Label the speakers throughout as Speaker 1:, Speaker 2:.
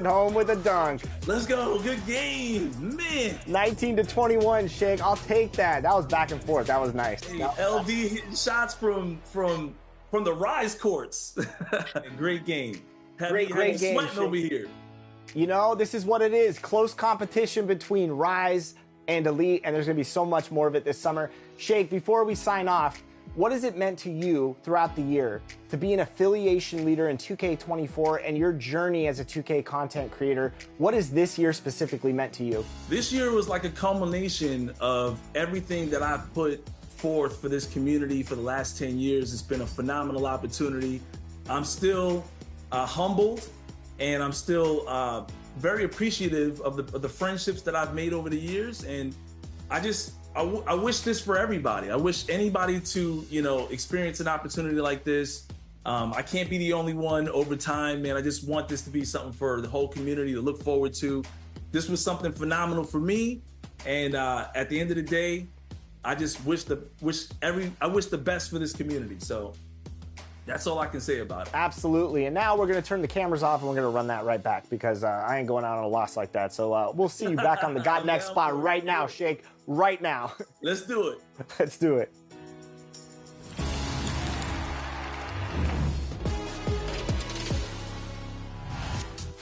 Speaker 1: it home with a dunk.
Speaker 2: Let's go. Good game, man.
Speaker 1: 19-21, Shake. I'll take that. That was back and forth. That was nice.
Speaker 2: Hey, LD hitting shots from the Rise courts. Great game.
Speaker 1: Great game.
Speaker 2: Sweating over here.
Speaker 1: You know, this is what it is. Close competition between Rise and Elite, and there's going to be so much more of it this summer. Shake, before we sign off, what has it meant to you throughout the year to be an affiliation leader in 2K24 and your journey as a 2K content creator? What has this year specifically meant to you?
Speaker 2: This year was like a culmination of everything that I've put forth for this community for the last 10 years. It's been a phenomenal opportunity. I'm still humbled, and I'm still very appreciative of the friendships that I've made over the years. And I wish this for everybody. I wish anybody to, experience an opportunity like this. I can't be the only one over time, man. I just want this to be something for the whole community to look forward to. This was something phenomenal for me. And at the end of the day, I just wish the best for this community. So that's all I can say about it.
Speaker 1: Absolutely. And now we're going to turn the cameras off and we're going to run that right back because I ain't going out on a loss like that. So we'll see you back on the Got Next spot right now, Shake. Right now.
Speaker 2: Let's do it.
Speaker 1: Let's do it.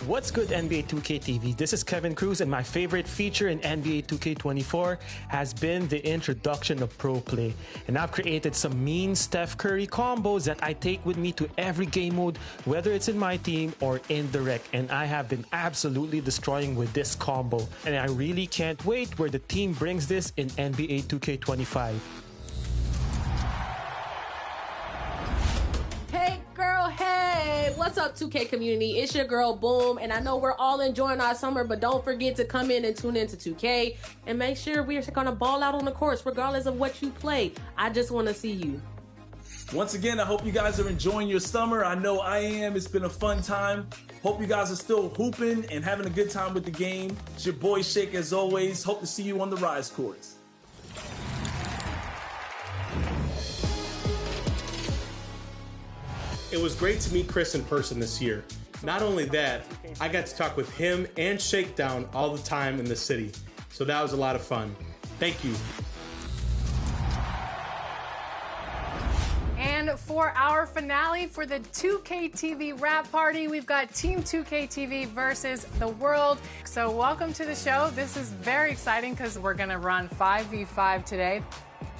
Speaker 3: What's good, NBA 2K TV? This is Kevin Cruz, and my favorite feature in NBA 2K24 has been the introduction of Pro Play. And I've created some mean Steph Curry combos that I take with me to every game mode, whether it's in my team or in the rec. And I have been absolutely destroying with this combo. And I really can't wait where the team brings this in NBA 2K25.
Speaker 4: What's up, 2K community? It's your girl Boom, and I know we're all enjoying our summer, but don't forget to come in and tune into 2K and make sure we're gonna ball out on the course regardless of what you play. I just want to see you.
Speaker 2: Once again, I hope you guys are enjoying your summer. I know I am. It's been a fun time. Hope you guys are still hooping and having a good time with the game. It's your boy Shake as always. Hope to see you on the Rise courts.
Speaker 5: It was great to meet Chris in person this year. Not only that, I got to talk with him and Shakedown all the time in the city. So that was a lot of fun. Thank you.
Speaker 6: And for our finale for the 2K TV wrap party, we've got Team 2K TV versus the world. So welcome to the show. This is very exciting because we're going to run 5v5 today.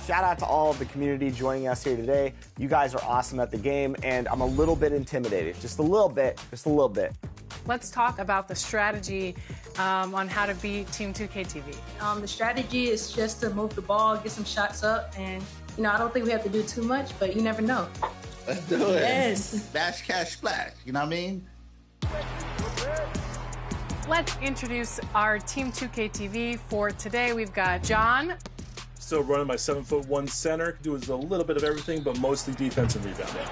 Speaker 1: Shout out to all of the community joining us here today. You guys are awesome at the game, and I'm a little bit intimidated. Just a little bit.
Speaker 6: Let's talk about the strategy on how to beat Team 2K TV.
Speaker 7: The strategy is just to move the ball, get some shots up, and I don't think we have to do too much, but you never know.
Speaker 8: Let's do it.
Speaker 7: Yes.
Speaker 8: Bash, cash, splash. You know what I mean?
Speaker 6: Let's introduce our Team 2K TV for today. We've got John.
Speaker 9: Still running my 7'1" center, doing a little bit of everything, but mostly defense and rebounding.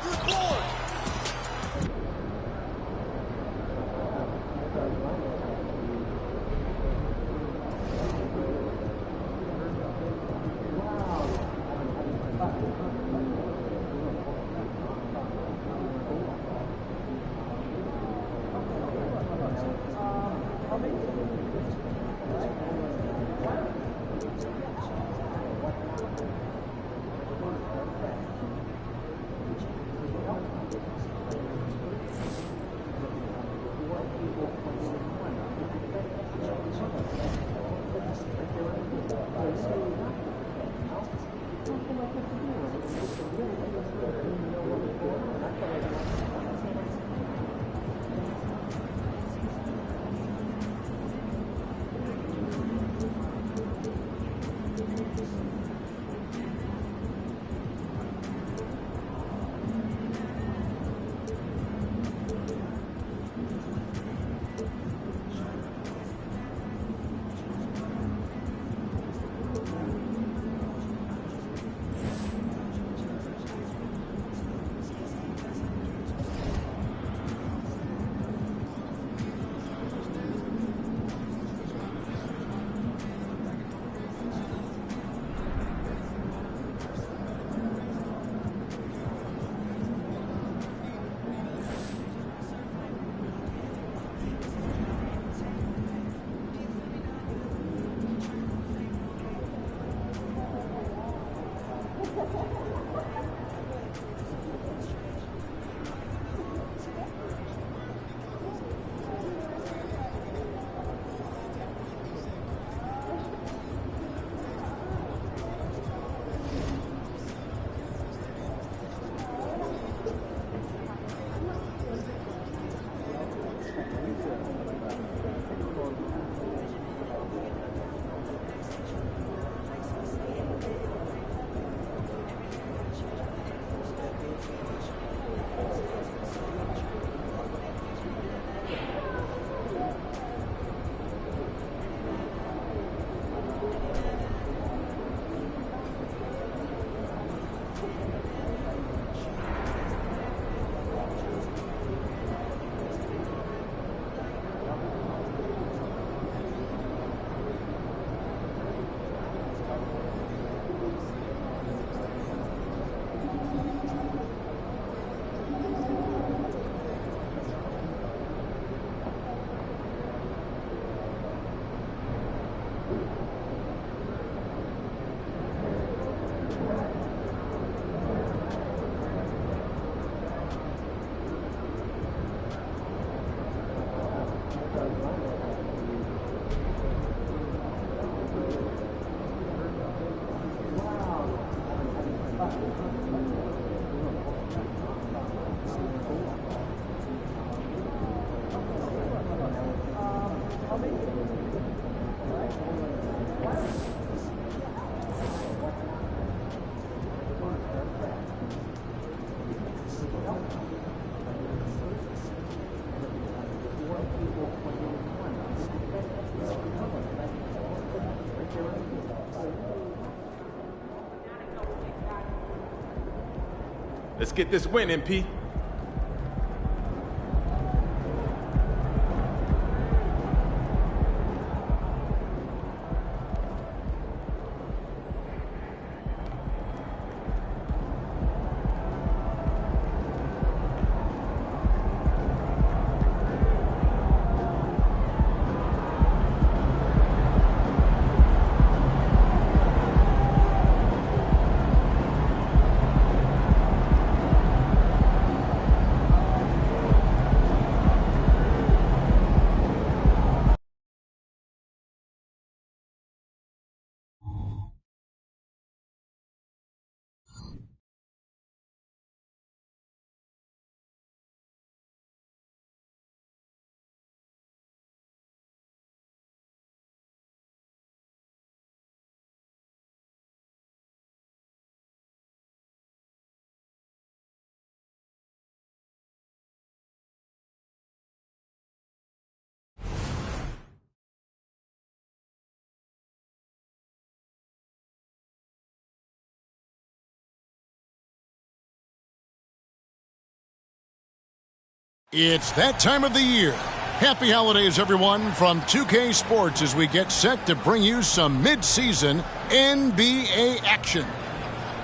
Speaker 10: Let's get this win, MP.
Speaker 11: It's that time of the year. Happy holidays, everyone, from 2K Sports as we get set to bring you some mid-season NBA action.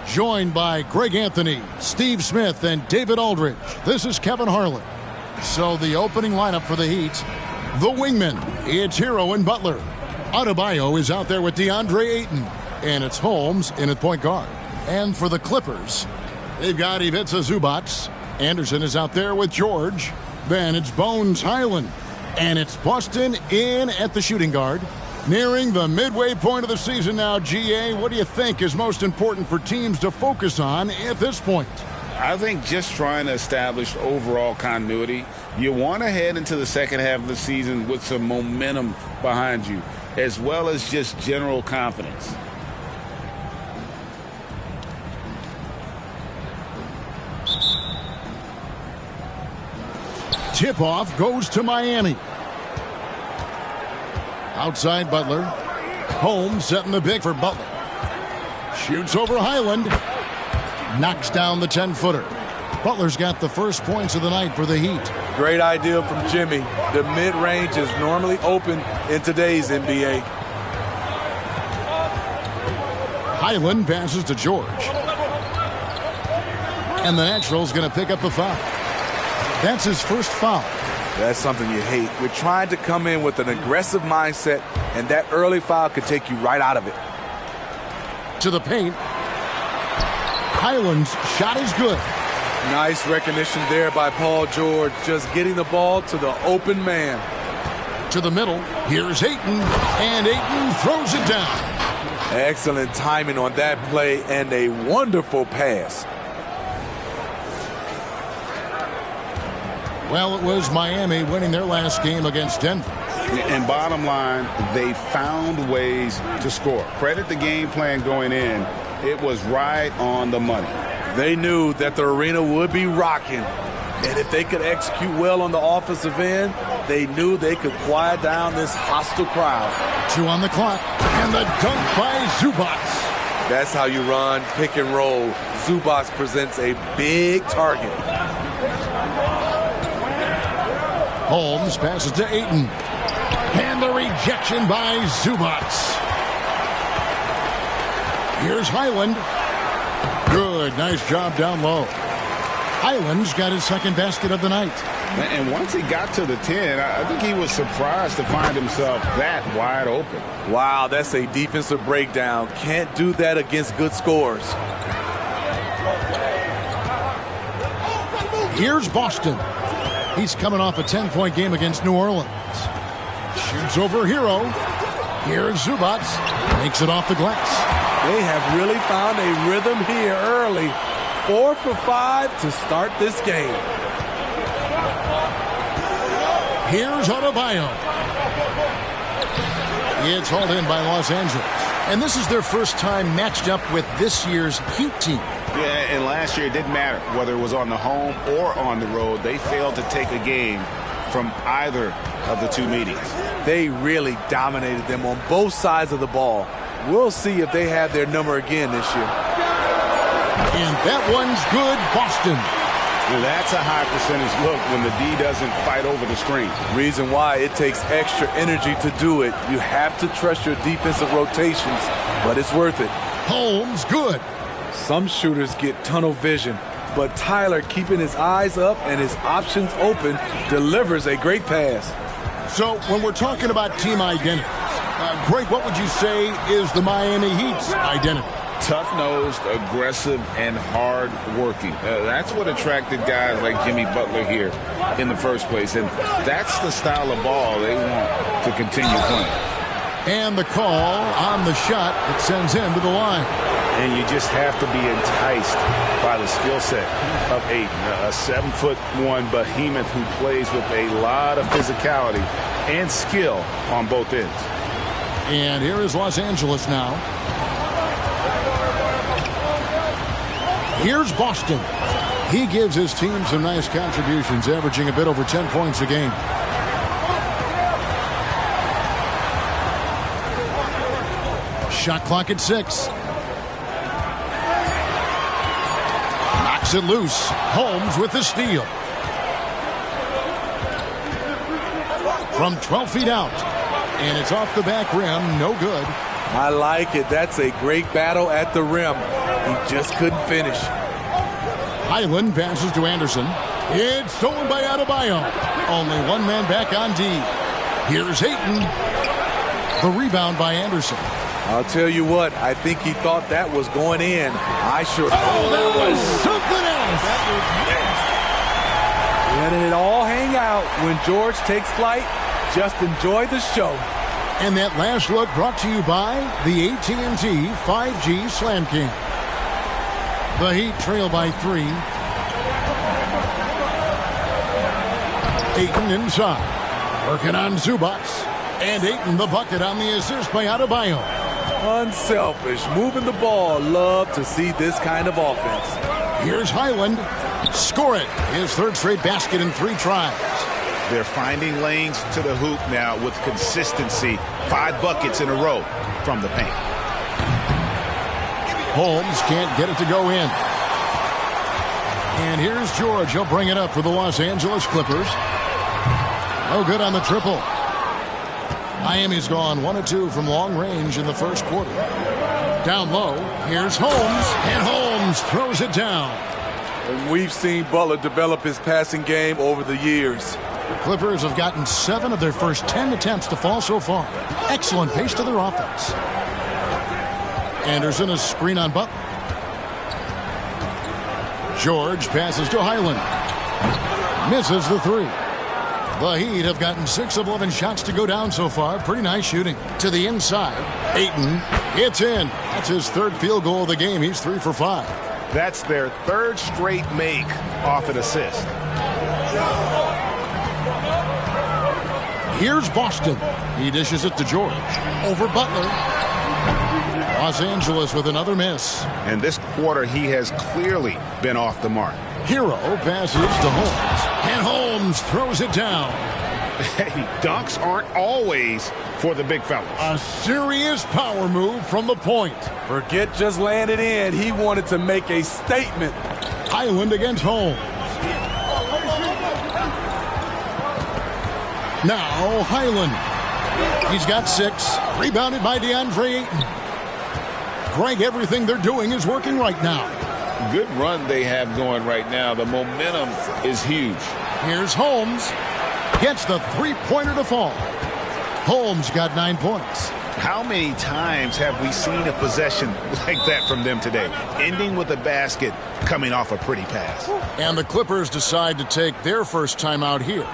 Speaker 11: Joined by Greg Anthony, Steve Smith, and David Aldridge, this is Kevin Harlan. So the opening lineup for the Heat, the wingmen, it's Hero and Butler. Adebayo is out there with DeAndre Ayton, and it's Holmes in at point guard. And for the Clippers, they've got Ivica Zubac. Anderson is out there with George. Then it's Bones Highland. And it's Boston in at the shooting guard. Nearing the midway point of the season now, GA, what do you think is most important for teams to focus on at this point?
Speaker 12: I think just trying to establish overall continuity. You want to head into the second half of the season with some momentum behind you, as well as just general confidence.
Speaker 11: Tip-off goes to Miami. Outside Butler. Holmes setting the pick for Butler. Shoots over Highland. Knocks down the 10-footer. Butler's got the first points of the night for the Heat.
Speaker 13: Great idea from Jimmy. The mid-range is normally open in today's NBA.
Speaker 11: Highland passes to George. And the Natural's going to pick up the foul. That's his first foul.
Speaker 13: That's something you hate. We're trying to come in with an aggressive mindset, and that early foul could take you right out of it.
Speaker 11: To the paint. Highland's shot is good.
Speaker 13: Nice recognition there by Paul George, just getting the ball to the open man.
Speaker 11: To the middle. Here's Ayton, and Ayton throws it down.
Speaker 13: Excellent timing on that play and a wonderful pass.
Speaker 11: Well, it was Miami winning their last game against Denver.
Speaker 12: And bottom line, they found ways to score. Credit the game plan going in. It was right on the money.
Speaker 13: They knew that the arena would be rocking. And if they could execute well on the offensive end, they knew they could quiet down this hostile crowd.
Speaker 11: 2 on the clock. And the dunk by Zubac.
Speaker 13: That's how you run pick and roll. Zubac presents a big target.
Speaker 11: Holmes passes to Ayton. And the rejection by Zubac. Here's Highland. Good, nice job down low. Highland's got his second basket of the night.
Speaker 12: And once he got to the 10, I think he was surprised to find himself that wide open.
Speaker 13: Wow, that's a defensive breakdown. Can't do that against good scores.
Speaker 11: Here's Boston. He's coming off a 10-point game against New Orleans. Shoots over Hero. Here's Zubac. Makes it off the glass.
Speaker 13: They have really found a rhythm here early. 4 for 5 to start this game.
Speaker 11: Here's Adebayo. It's hauled in by Los Angeles. And this is their first time matched up with this year's Heat team.
Speaker 12: Yeah, and last year it didn't matter whether it was on the home or on the road. They failed to take a game from either of the two meetings.
Speaker 13: They really dominated them on both sides of the ball. We'll see if they have their number again this year.
Speaker 11: And that one's good, Boston.
Speaker 12: Now that's a high percentage look when the D doesn't fight over the screen.
Speaker 13: Reason why it takes extra energy to do it. You have to trust your defensive rotations, but it's worth it.
Speaker 11: Holmes, good.
Speaker 13: Some shooters get tunnel vision, but Tyler, keeping his eyes up and his options open, delivers a great pass.
Speaker 11: So when we're talking about team identity, Greg, what would you say is the Miami Heat's identity?
Speaker 12: Tough-nosed, aggressive, and hard-working. That's what attracted guys like Jimmy Butler here in the first place. And that's the style of ball they want to continue playing.
Speaker 11: And the call on the shot that sends him to the line.
Speaker 12: And you just have to be enticed by the skill set of Ayton, a 7'1" behemoth who plays with a lot of physicality and skill on both ends.
Speaker 11: And here is Los Angeles now. Here's Boston. He gives his team some nice contributions, averaging a bit over 10 points a game. Shot clock at 6. Knocks it loose. Holmes with the steal. From 12 feet out. And it's off the back rim. No good.
Speaker 13: I like it. That's a great battle at the rim. He just couldn't finish.
Speaker 11: Highland passes to Anderson. It's stolen by Adebayo. Only one man back on D. Here's Ayton. The rebound by Anderson.
Speaker 13: I'll tell you what, I think he thought that was going in. I sure.
Speaker 11: Oh, that was something else.
Speaker 13: Letting it all hang out when George takes flight. Just enjoy the show.
Speaker 11: And that last look brought to you by the AT&T 5G Slam Cam. The Heat trail by 3. Ayton inside. Working on Zubac. And Ayton the bucket on the assist by Adebayo.
Speaker 13: Unselfish. Moving the ball. Love to see this kind of offense.
Speaker 11: Here's Highland. Score it. His third straight basket in 3 tries.
Speaker 12: They're finding lanes to the hoop now with consistency. 5 buckets in a row from the paint.
Speaker 11: Holmes can't get it to go in. And here's George. He'll bring it up for the Los Angeles Clippers. No good on the triple. Miami's gone 1 of 2 from long range in the first quarter. Down low, here's Holmes. And Holmes throws it down.
Speaker 13: And we've seen Butler develop his passing game over the years.
Speaker 11: The Clippers have gotten 7 of their first 10 attempts to fall so far. Excellent pace to their offense. Anderson, a screen on Butler. George passes to Highland. Misses the 3. The Heat have gotten 6 of 11 shots to go down so far. Pretty nice shooting. To the inside. Ayton. It's in. That's his 3rd field goal of the game. He's 3 for 5.
Speaker 12: That's their 3rd straight make off an assist.
Speaker 11: Here's Boston. He dishes it to George. Over Butler. Los Angeles with another miss.
Speaker 12: And this quarter, he has clearly been off the mark.
Speaker 11: Hero passes to Holmes. And Holmes throws it down.
Speaker 12: Hey, dunks aren't always for the big fellas.
Speaker 11: A serious power move from the point.
Speaker 13: Forget just laying it in. He wanted to make a statement.
Speaker 11: Highland against Holmes. Now Highland. He's got 6. Rebounded by DeAndre Ayton. Greg, everything they're doing is working right now.
Speaker 12: Good run they have going right now. The momentum is huge.
Speaker 11: Here's Holmes. Gets the three-pointer to fall. Holmes got 9 points.
Speaker 12: How many times have we seen a possession like that from them today? Ending with a basket, coming off a pretty pass.
Speaker 11: And the Clippers decide to take their first time out here.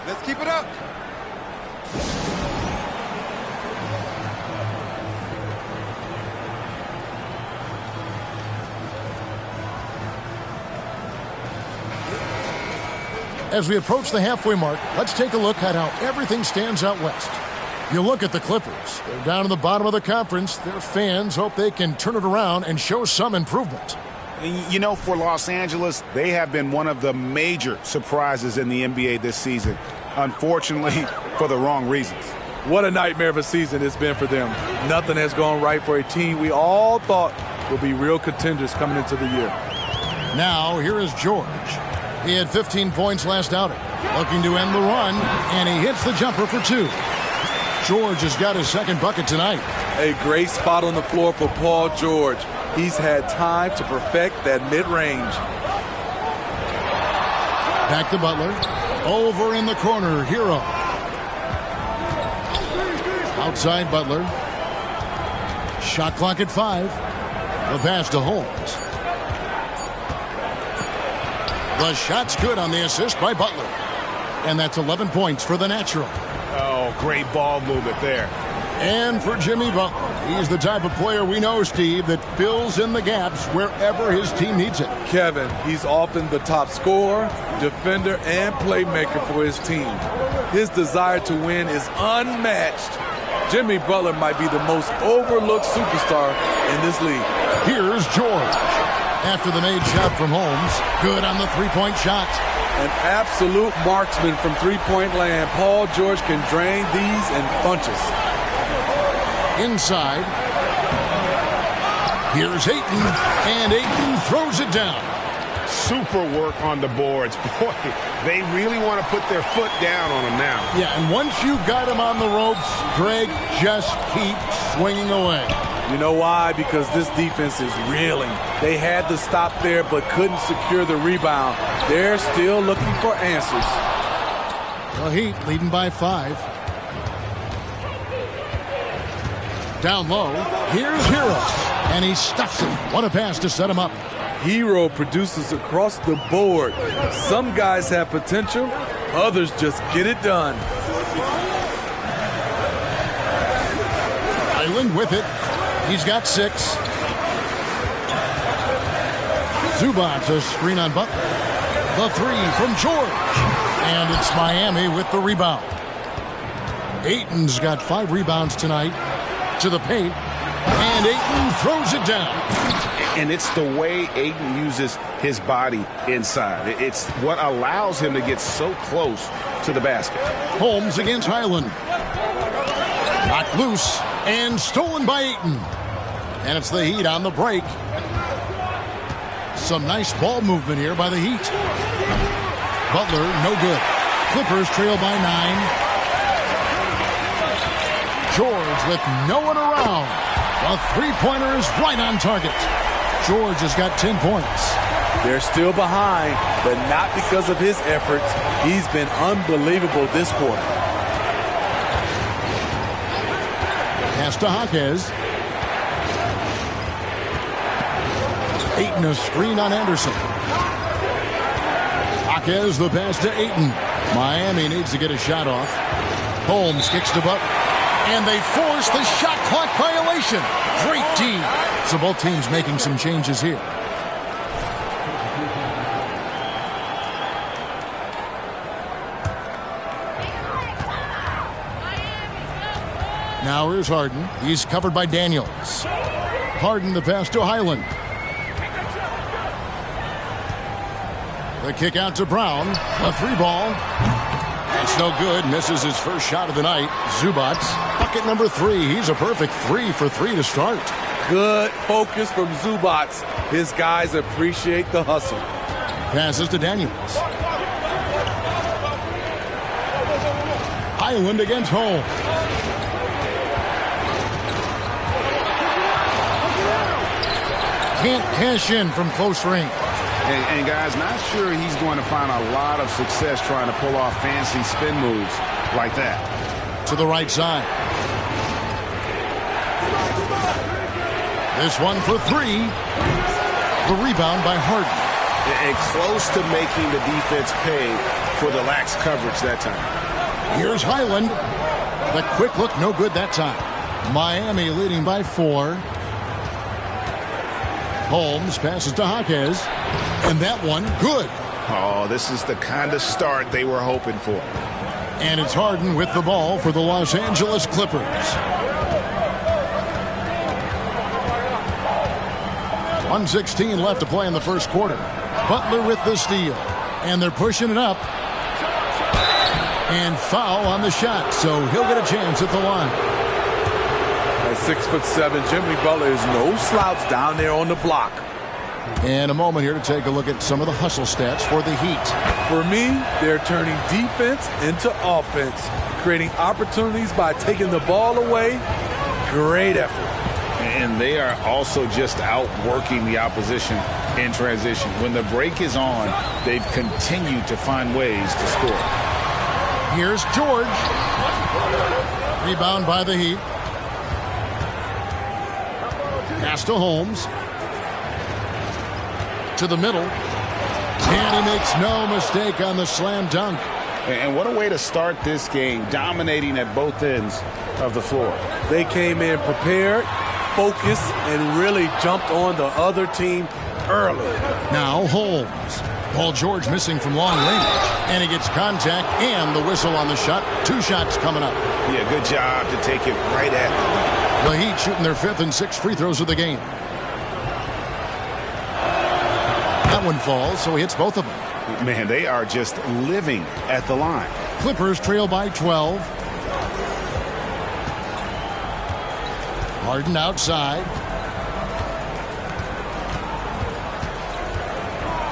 Speaker 14: Let's keep it up.
Speaker 11: As we approach the halfway mark, let's take a look at how everything stands out west. You look at the Clippers. They're down in the bottom of the conference. Their fans hope they can turn it around and show some improvement.
Speaker 12: You know, for Los Angeles, they have been one of the major surprises in the NBA this season. Unfortunately, for the wrong reasons.
Speaker 13: What a nightmare of a season it's been for them. Nothing has gone right for a team we all thought would be real contenders coming into the year.
Speaker 11: Now, here is George. He had 15 points last outing. Looking to end the run, and he hits the jumper for 2. George has got his second bucket tonight.
Speaker 13: A great spot on the floor for Paul George. He's had time to perfect that mid-range.
Speaker 11: Back to Butler. Over in the corner, Hero. Outside Butler. Shot clock at 5. The pass to Holmes. The shot's good on the assist by Butler. And that's 11 points for the natural.
Speaker 12: Oh, great ball movement there.
Speaker 11: And for Jimmy Butler, he's the type of player we know, Steve, that fills in the gaps wherever his team needs it.
Speaker 13: Kevin, he's often the top scorer, defender, and playmaker for his team. His desire to win is unmatched. Jimmy Butler might be the most overlooked superstar in this league.
Speaker 11: Here's George. After the made shot from Holmes, good on the three-point shot.
Speaker 13: An absolute marksman from three-point land. Paul George can drain these in bunches.
Speaker 11: Inside. Here's Ayton, and Ayton throws it down.
Speaker 12: Super work on the boards. Boy, they really want to put their foot down on him now.
Speaker 11: Yeah, and once you got him on the ropes, Greg, just keep swinging away.
Speaker 13: You know why? Because this defense is reeling. They had to stop there but couldn't secure the rebound. They're still looking for answers.
Speaker 11: The Heat leading by 5. Down low, here's Hero, and he stuffs it. What a pass to set him up.
Speaker 13: Hero produces across the board. Some guys have potential, others just get it done.
Speaker 11: Island with it. He's got 6. Zubac, a screen on Butler. The 3 from George. And it's Miami with the rebound. Ayton's got 5 rebounds tonight. To the paint. And Ayton throws it down.
Speaker 12: And it's the way Ayton uses his body inside. It's what allows him to get so close to the basket.
Speaker 11: Holmes against Highland. Knocked loose and stolen by Ayton. And it's the Heat on the break. Some nice ball movement here by the Heat. Butler, no good. Clippers trail by 9. George with no one around. A three-pointer is right on target. George has got 10 points.
Speaker 13: They're still behind, but not because of his efforts. He's been unbelievable this quarter.
Speaker 11: Pass to Jaquez. Ayton a screen on Anderson. Jaquez the pass to Ayton. Miami needs to get a shot off. Holmes kicks to Butler. And they force the shot clock violation. Great team. So both teams making some changes here. Now here's Harden. He's covered by Daniels. Harden the pass to Highland. The kick out to Brown. A 3-ball. That's no good. Misses his first shot of the night. Zubac. Bucket number 3. He's a perfect 3 for 3 to start.
Speaker 13: Good focus from Zubac. His guys appreciate the hustle.
Speaker 11: Passes to Daniels. Highland against Holmes. Can't cash in from close range.
Speaker 12: And guys, not sure he's going to find a lot of success trying to pull off fancy spin moves like that.
Speaker 11: To the right side. This one for 3. The rebound by Harden.
Speaker 12: And close to making the defense pay for the lax coverage that time.
Speaker 11: Here's Highland. The quick look, no good that time. Miami leading by 4. Holmes passes to Jaquez. And that one, good.
Speaker 12: Oh, this is the kind of start they were hoping for.
Speaker 11: And it's Harden with the ball for the Los Angeles Clippers. 1:16 left to play in the first quarter. Butler with the steal. And they're pushing it up. And foul on the shot, so he'll get a chance at the line.
Speaker 13: At 6'7", Jimmy Butler is no slouch down there on the block.
Speaker 11: And a moment here to take a look at some of the hustle stats for the Heat.
Speaker 13: For me, they're turning defense into offense, creating opportunities by taking the ball away. Great effort.
Speaker 12: And they are also just outworking the opposition in transition. When the break is on, they've continued to find ways to score.
Speaker 11: Here's George. Rebound by the Heat. Pass to Holmes. To the middle. And he makes no mistake on the slam dunk.
Speaker 12: And what a way to start this game, dominating at both ends of the floor.
Speaker 13: They came in prepared, focused, and really jumped on the other team early.
Speaker 11: Now Holmes. Paul George missing from long range. And he gets contact and the whistle on the shot. 2 shots coming up.
Speaker 12: Yeah, good job to take it right at them.
Speaker 11: The Heat shooting their 5th and 6th free throws of the game. That one falls, so he hits both of them.
Speaker 12: Man, they are just living at the line.
Speaker 11: Clippers trail by 12. Harden outside.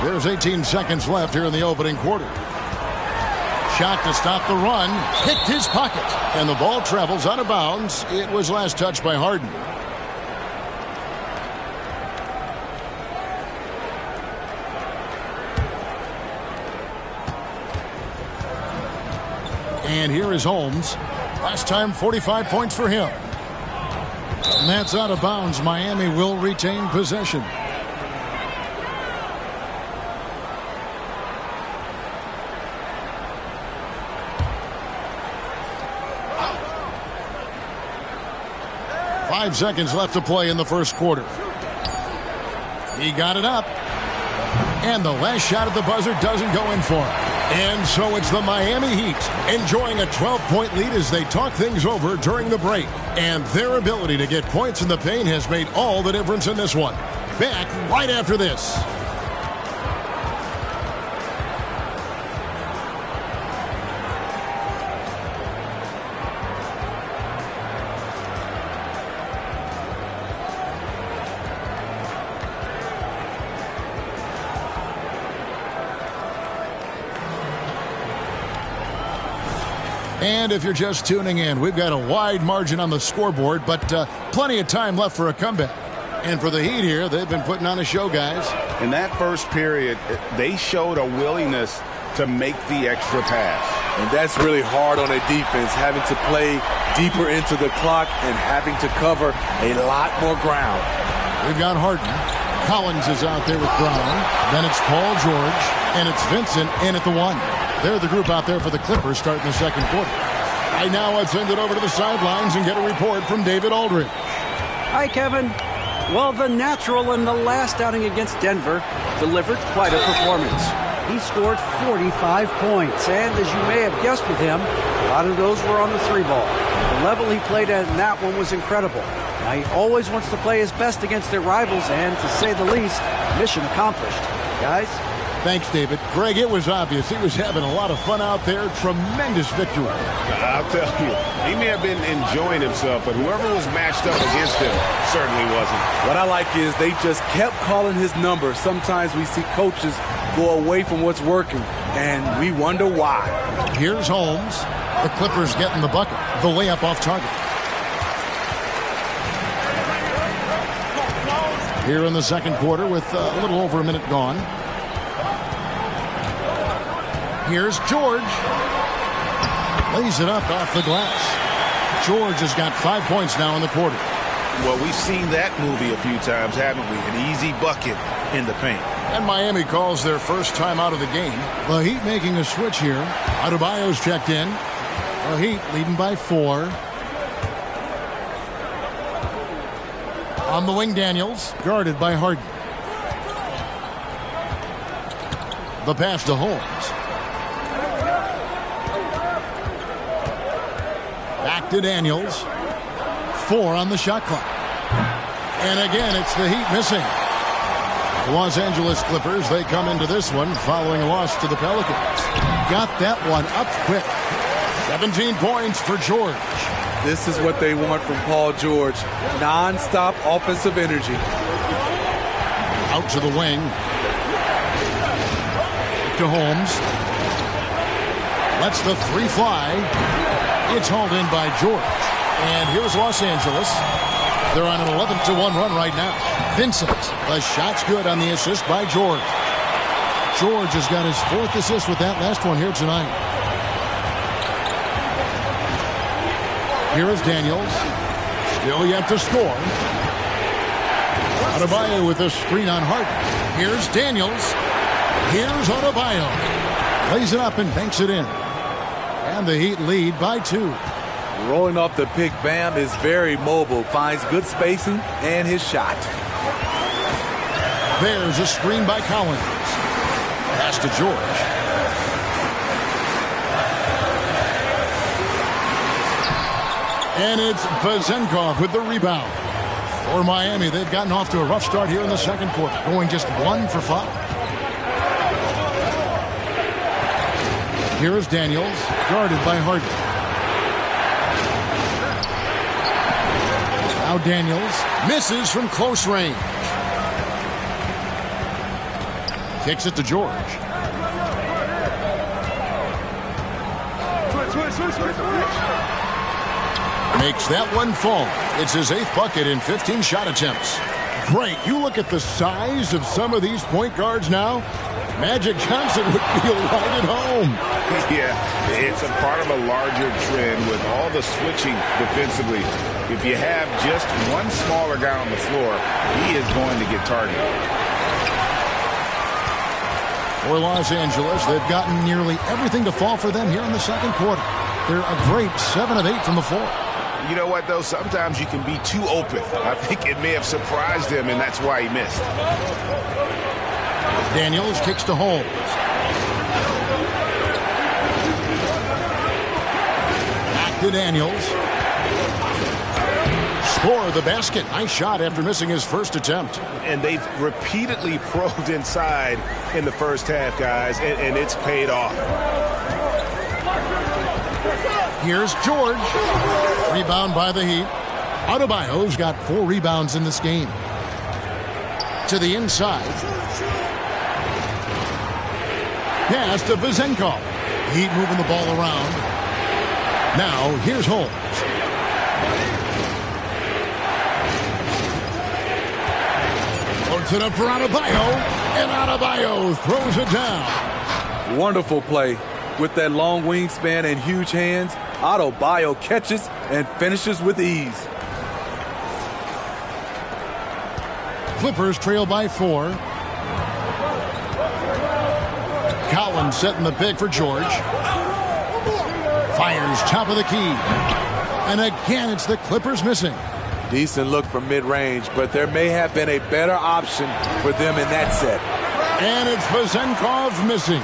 Speaker 11: There's 18 seconds left here in the opening quarter. Shot to stop the run. Picked his pocket. And the ball travels out of bounds. It was last touched by Harden. And here is Holmes. Last time, 45 points for him. And that's out of bounds. Miami will retain possession. Five seconds left to play in the first quarter. He got it up. And the last shot at the buzzer doesn't go in for him. And so it's the Miami Heat enjoying a 12-point lead as they talk things over during the break. And their ability to get points in the paint has made all the difference in this one. Back right after this. And if you're just tuning in, we've got a wide margin on the scoreboard, but plenty of time left for a comeback. And for the Heat here, they've been putting on a show, guys.
Speaker 12: In that first period, they showed a willingness to make the extra pass.
Speaker 13: And that's really hard on a defense, having to play deeper into the clock and having to cover a lot more ground.
Speaker 11: We've got Harden. Collins is out there with Brown. Then it's Paul George, and it's Vincent in at the 1. They're the group out there for the Clippers starting the second quarter. Right now, let's send it over to the sidelines and get a report from David Aldridge.
Speaker 14: Hi, Kevin. Well, the natural in the last outing against Denver delivered quite a performance. He scored 45 points, and as you may have guessed with him, a lot of those were on the 3-ball. The level he played at in that one was incredible. He always wants to play his best against their rivals, and to say the least, mission accomplished. Guys?
Speaker 11: Thanks, David. Greg, it was obvious he was having a lot of fun out there. Tremendous victory.
Speaker 12: I'll tell you, he may have been enjoying himself, but whoever was matched up against him certainly wasn't.
Speaker 13: What I like is they just kept calling his number. Sometimes we see coaches go away from what's working, and we wonder why.
Speaker 11: Here's Holmes. The Clippers getting the bucket. The layup off target. Here in the second quarter with a little over a minute gone. Here's George. Lays it up off the glass. George has got 5 points now in the quarter.
Speaker 12: Well, we've seen that movie a few times, haven't we? An easy bucket in the paint.
Speaker 11: And Miami calls their first time out of the game. The Heat making a switch here. Adebayo's checked in. The Heat leading by 4. On the wing, Daniels, guarded by Harden. The pass to Holmes. Back to Daniels. 4 on the shot clock. And again, it's the Heat missing. The Los Angeles Clippers, they come into this one following a loss to the Pelicans. Got that one up quick. 17 points for George.
Speaker 13: This is what they want from Paul George. Non-stop offensive energy.
Speaker 11: Out to the wing. To Holmes. Lets the 3 fly. It's hauled in by George. And here's Los Angeles. They're on an 11-1 run right now. Vincent, the shot's good on the assist by George. George has got his 4th assist with that last one here tonight. Here is Daniels. Still yet to score. Adebayo with a screen on Harden. Here's Daniels. Here's Adebayo. Plays it up and banks it in. And the Heat lead by 2.
Speaker 13: Rolling off the pick, Bam is very mobile. Finds good spacing and his shot.
Speaker 11: There's a screen by Collins. Pass to George. And it's Vezenkov with the rebound. For Miami, they've gotten off to a rough start here in the second quarter, going just 1 for 5. Here is Daniels, guarded by Harden. Now Daniels misses from close range. Kicks it to George. Makes that one fall. It's his 8th bucket in 15 shot attempts. Great. You look at the size of some of these point guards now. Magic Johnson would feel right at home.
Speaker 12: Yeah, it's a part of a larger trend with all the switching defensively. If you have just one smaller guy on the floor, he is going to get targeted.
Speaker 11: For Los Angeles, they've gotten nearly everything to fall for them here in the second quarter. They're a great 7 of 8 from the floor.
Speaker 12: You know what, though? Sometimes you can be too open. I think it may have surprised him, and that's why he missed.
Speaker 11: Daniels kicks to Holmes. Back to Daniels. Score the basket. Nice shot after missing his first attempt.
Speaker 12: And they've repeatedly probed inside in the first half, guys, and it's paid off.
Speaker 11: Here's George. Rebound by the Heat. Adebayo's got 4 rebounds in this game. To the inside. Pass to Vezenkov. Heat moving the ball around. Now, here's Holmes. Puts it up for Adebayo. And Adebayo throws it down.
Speaker 13: Wonderful play. With that long wingspan and huge hands, Adebayo catches and finishes with ease.
Speaker 11: Clippers trail by 4. Collins setting the pick for George. Fires top of the key. And again, it's the Clippers missing.
Speaker 13: Decent look from mid-range, but there may have been a better option for them in that set.
Speaker 11: And it's Vezenkov missing.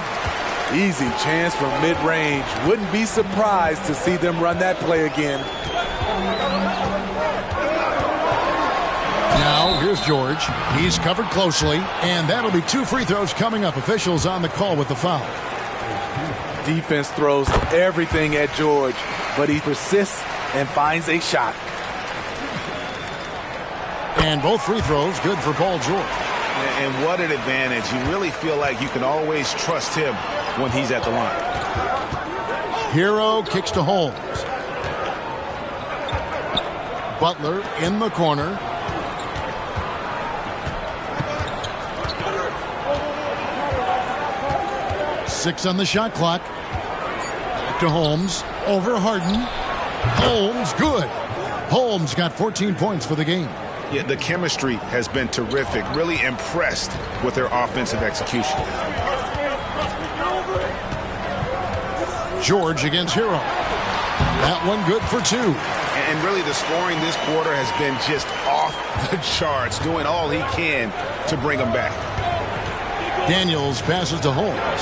Speaker 13: Easy chance from mid-range. Wouldn't be surprised to see them run that play again.
Speaker 11: Now, here's George. He's covered closely, and that'll be 2 free throws coming up. Officials on the call with the foul.
Speaker 13: Defense throws everything at George, but he persists and finds a shot.
Speaker 11: And both free throws good for Paul George.
Speaker 12: And what an advantage. You really feel like you can always trust him when he's at the line.
Speaker 11: Hero kicks to Holmes. Butler in the corner. Six on the shot clock. Back to Holmes. Over Harden. Holmes, good. Holmes got 14 points for the game.
Speaker 12: Yeah, the chemistry has been terrific. Really impressed with their offensive execution.
Speaker 11: George against Hero. That one good for 2.
Speaker 12: And really the scoring this quarter has been just off the charts, doing all he can to bring them back.
Speaker 11: Daniels passes to Holmes.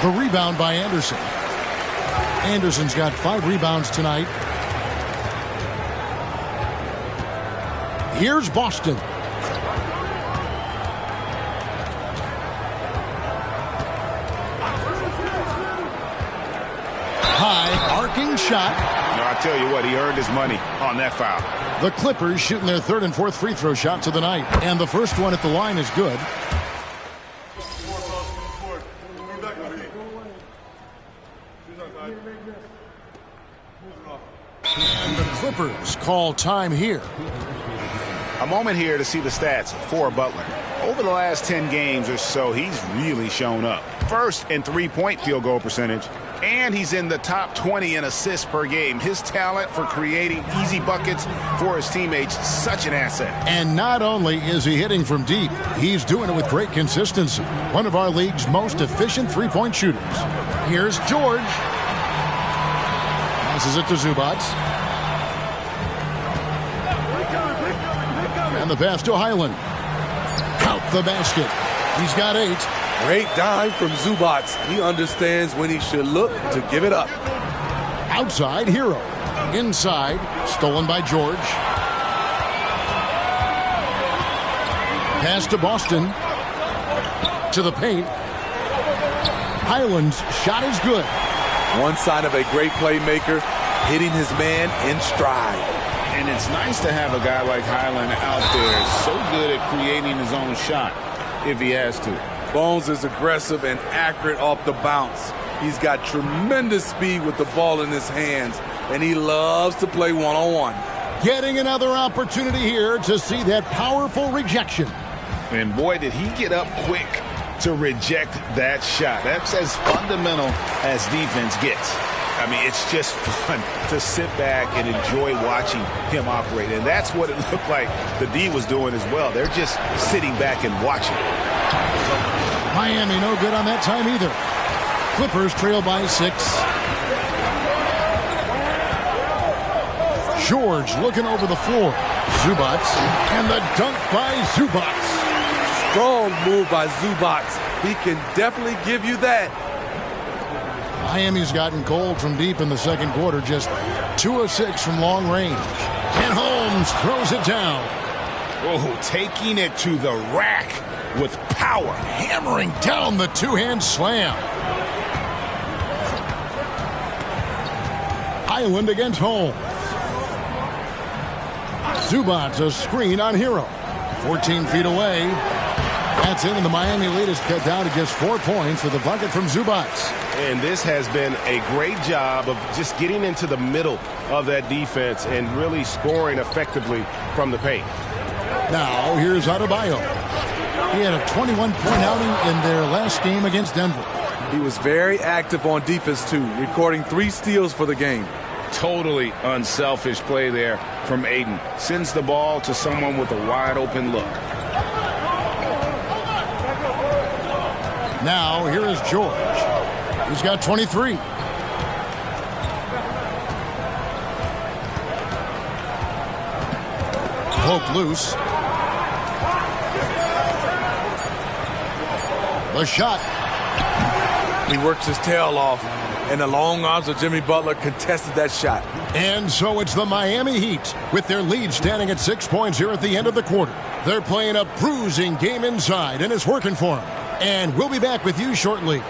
Speaker 11: The rebound by Anderson. Anderson's got 5 rebounds tonight. Here's Boston. High arcing shot.
Speaker 12: No, I tell you what, he earned his money on that foul.
Speaker 11: The Clippers shooting their 3rd and 4th free throw shots of the night. And the first one at the line is good. And the Clippers call time here.
Speaker 12: A moment here to see the stats for Butler. Over the last 10 games or so, he's really shown up. First in 3-point field goal percentage, and he's in the top 20 in assists per game. His talent for creating easy buckets for his teammates, such an asset.
Speaker 11: And not only is he hitting from deep, he's doing it with great consistency. One of our league's most efficient 3-point shooters. Here's George. Passes it to Zubac. And the pass to Highland. Count the basket. He's got 8.
Speaker 13: Great dime from Zubac. He understands when he should look to give it up.
Speaker 11: Outside, Hero. Inside, stolen by George. Pass to Boston. To the paint. Highland's shot is good.
Speaker 13: One sign of a great playmaker, hitting his man in stride.
Speaker 12: And it's nice to have a guy like Highland out there, so good at creating his own shot if he has to.
Speaker 13: Bones is aggressive and accurate off the bounce. He's got tremendous speed with the ball in his hands, and he loves to play one-on-one.
Speaker 11: Getting another opportunity here to see that powerful rejection.
Speaker 12: And boy, did he get up quick to reject that shot. That's as fundamental as defense gets. I mean, it's just fun to sit back and enjoy watching him operate. And that's what it looked like the D was doing as well. They're just sitting back and watching.
Speaker 11: Miami no good on that time either. Clippers trail by 6. George looking over the floor. Zubac. And the dunk by Zubac.
Speaker 13: Strong move by Zubac. He can definitely give you that.
Speaker 11: Miami's gotten cold from deep in the second quarter. Just 2 of 6 from long range. And Holmes throws it down.
Speaker 12: Oh, taking it to the rack with power.
Speaker 11: Hammering down the 2-hand slam. Highland against Holmes. Zubac a screen on Hero. 14 feet away. That's in, and the Miami lead is cut down to just 4 points with a bucket from Zubac.
Speaker 10: And this has been a great job of just getting into the middle of that defense and really scoring effectively from the paint.
Speaker 11: Now, here's Adebayo. He had a 21-point outing in their last game against Denver.
Speaker 13: He was very active on defense, too, recording 3 steals for the game.
Speaker 12: Totally unselfish play there from Aiden. Sends the ball to someone with a wide-open look.
Speaker 11: Now, here is George. He's got 23. Poke loose. The shot.
Speaker 13: He works his tail off. and the long arms of Jimmy Butler contested that shot.
Speaker 11: And so it's the Miami Heat with their lead standing at 6 points here at the end of the quarter. They're playing a bruising game inside, and it's working for them. And we'll be back with you shortly.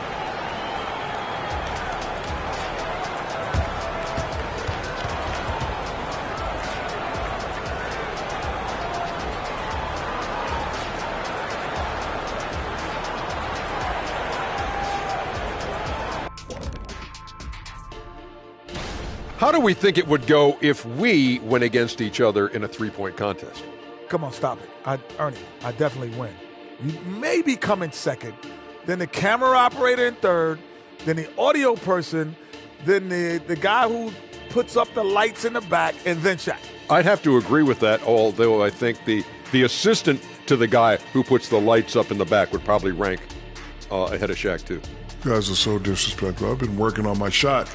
Speaker 15: How do we think it would go if we went against each other in a three-point contest?
Speaker 16: Come on, stop it. Ernie, I definitely win. You maybe come in second, then the camera operator in third, then the audio person, then the guy who puts up the lights in the back, and then Shaq.
Speaker 15: I'd have to agree with that, although I think the assistant to the guy who puts the lights up in the back would probably rank ahead of Shaq, too.
Speaker 17: You guys are so disrespectful. I've been working on my shot.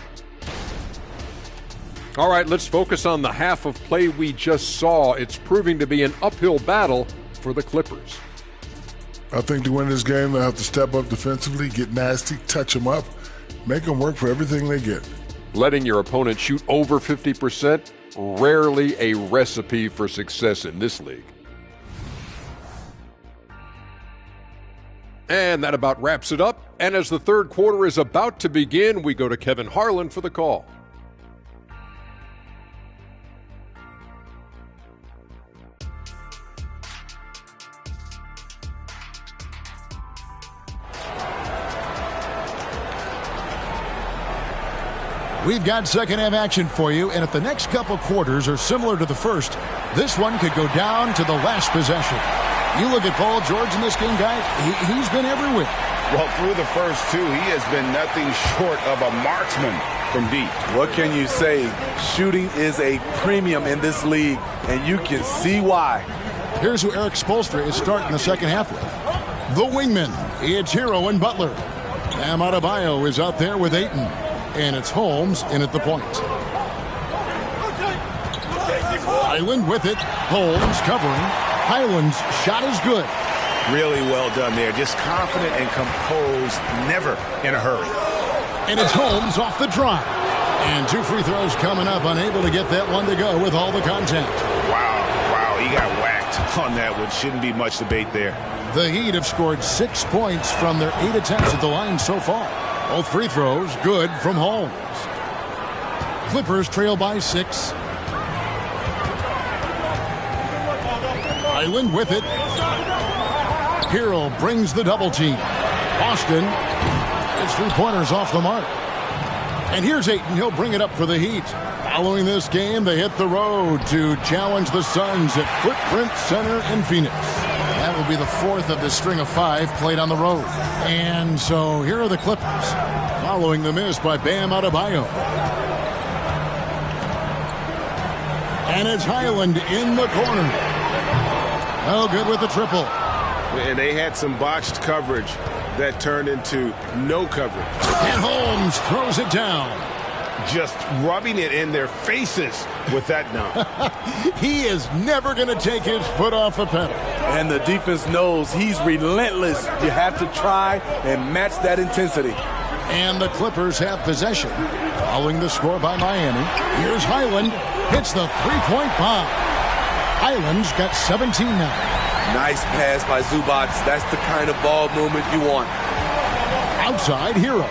Speaker 15: All right, let's focus on the half of play we just saw. It's proving to be an uphill battle for the Clippers.
Speaker 17: I think to win this game, they'll have to step up defensively, get nasty, touch them up, make them work for everything they get.
Speaker 15: Letting your opponent shoot over 50%, rarely a recipe for success in this league. And that about wraps it up. And as the third quarter is about to begin, we go to Kevin Harlan for the call.
Speaker 11: We've got second half action for you, and if the next couple quarters are similar to the first, this one could go down to the last possession. You look at Paul George in this game, guys, he's been everywhere.
Speaker 12: Well, through the first two, he has been nothing short of a marksman from deep.
Speaker 13: What can you say? Shooting is a premium in this league, and you can see why.
Speaker 11: Here's who Eric Spoelstra is starting the second half with. The wingman, it's Hero and Butler. Bam Adebayo is out there with Ayton. And it's Holmes in at the point. Highland with it. Holmes covering. Highland's shot is good.
Speaker 12: Really well done there. Just confident and composed, never in a hurry.
Speaker 11: And it's Holmes off the drive. And 2 free throws coming up, unable to get that one to go with all the contact.
Speaker 12: Wow, he got whacked on that one. Shouldn't be much debate there.
Speaker 11: The Heat have scored 6 points from their 8 attempts at the line so far. Both free throws good from Holmes. Clippers trail by 6. Highland with it. Hero brings the double team. Boston gets 3-pointers off the mark. And here's Ayton. He'll bring it up for the Heat. Following this game, they hit the road to challenge the Suns at Footprint Center in Phoenix. That will be the 4th of the string of 5 played on the road. And so here are the Clippers, following the miss by Bam Adebayo. And it's Highland in the corner. Oh, good with the triple.
Speaker 12: And they had some botched coverage that turned into no coverage.
Speaker 11: And Holmes throws it down.
Speaker 12: Just rubbing it in their faces with that dunk.
Speaker 11: He is never going to take his foot off the pedal.
Speaker 13: And the defense knows he's relentless. You have to try and match that intensity.
Speaker 11: And the Clippers have possession. Following the score by Miami, here's Highland. Hits the three-point bomb. Highland's got 17 now.
Speaker 13: Nice pass by Zubac. That's the kind of ball movement you want.
Speaker 11: Outside Hero.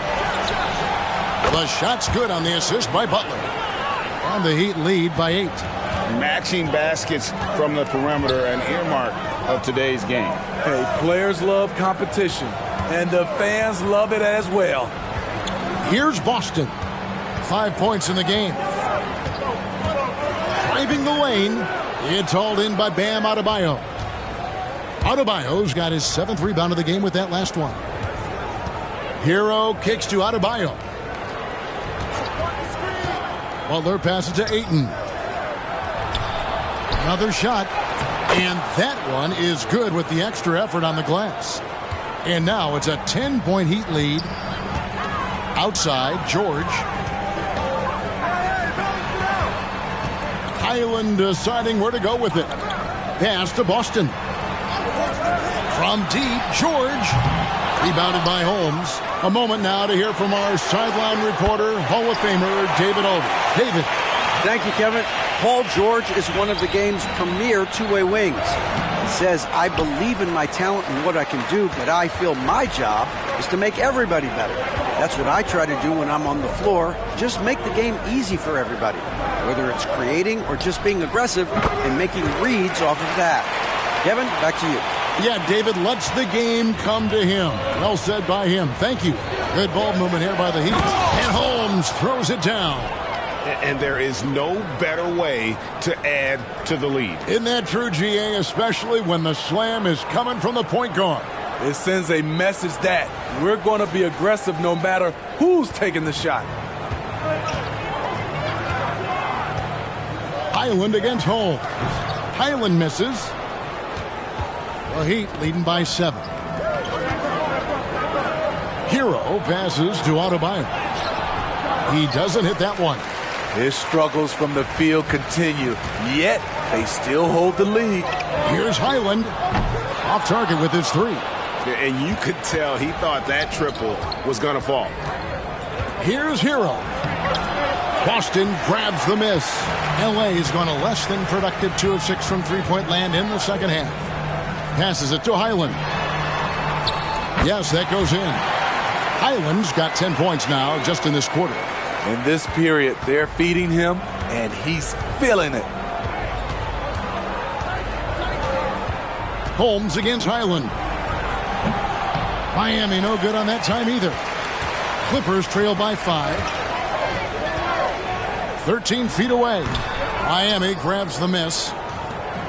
Speaker 11: The shot's good on the assist by Butler. And the Heat lead by 8.
Speaker 12: Matching baskets from the perimeter, an earmark of today's game.
Speaker 13: Hey, players love competition, and the fans love it as well.
Speaker 11: Here's Boston. 5 points in the game. Driving the lane. It's hauled in by Bam Adebayo. Adebayo's got his 7th rebound of the game with that last one. Hero kicks to Adebayo. Butler passes to Ayton. Another shot. And that one is good with the extra effort on the glass. And now it's a 10-point Heat lead. Outside, George. Highland deciding where to go with it. Pass to Boston. From deep, George. Rebounded by Holmes. A moment now to hear from our sideline reporter, Hall of Famer David Oldham. David.
Speaker 14: Thank you, Kevin. Paul George is one of the game's premier two-way wings. He says, I believe in my talent and what I can do, but I feel my job is to make everybody better. That's what I try to do when I'm on the floor. Just make the game easy for everybody, whether it's creating or just being aggressive and making reads off of that. Kevin, back to you.
Speaker 11: Yeah, David lets the game come to him. Well said by him. Thank you. Good ball movement here by the Heat. And Holmes throws it down.
Speaker 10: And there is no better way to add to the lead.
Speaker 11: Isn't that true, GA, especially when the slam is coming from the point guard?
Speaker 13: It sends a message that we're going to be aggressive no matter who's taking the shot.
Speaker 11: Highland against Holmes. Highland misses. The Heat leading by 7. Hero passes to Adebayo. He doesn't hit that one.
Speaker 13: His struggles from the field continue, yet they still hold the lead.
Speaker 11: Here's Highland. Off target with his 3.
Speaker 10: And you could tell he thought that triple was going to fall.
Speaker 11: Here's Hero. Boston grabs the miss. LA is going to less than productive 2 of 6 from three-point land in the second half. Passes it to Highland. Yes, that goes in. Highland's got 10 points now just in this quarter.
Speaker 13: In this period, they're feeding him, and he's feeling it.
Speaker 11: Holmes against Highland. Miami no good on that time either. Clippers trail by 5. 13 feet away. Miami grabs the miss.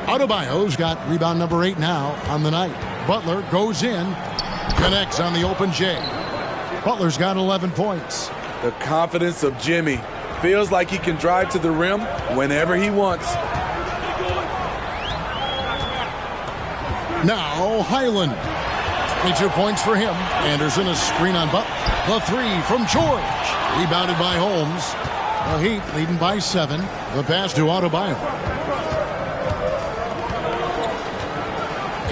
Speaker 11: Adebayo's got rebound number 8 now on the night. Butler goes in, connects on the open J. Butler's got 11 points.
Speaker 13: The confidence of Jimmy. Feels like he can drive to the rim whenever he wants.
Speaker 11: Now Highland. 22 points for him. Anderson a screen on Butler. The 3 from George. Rebounded by Holmes. The Heat leading by 7. The pass to Adebayo.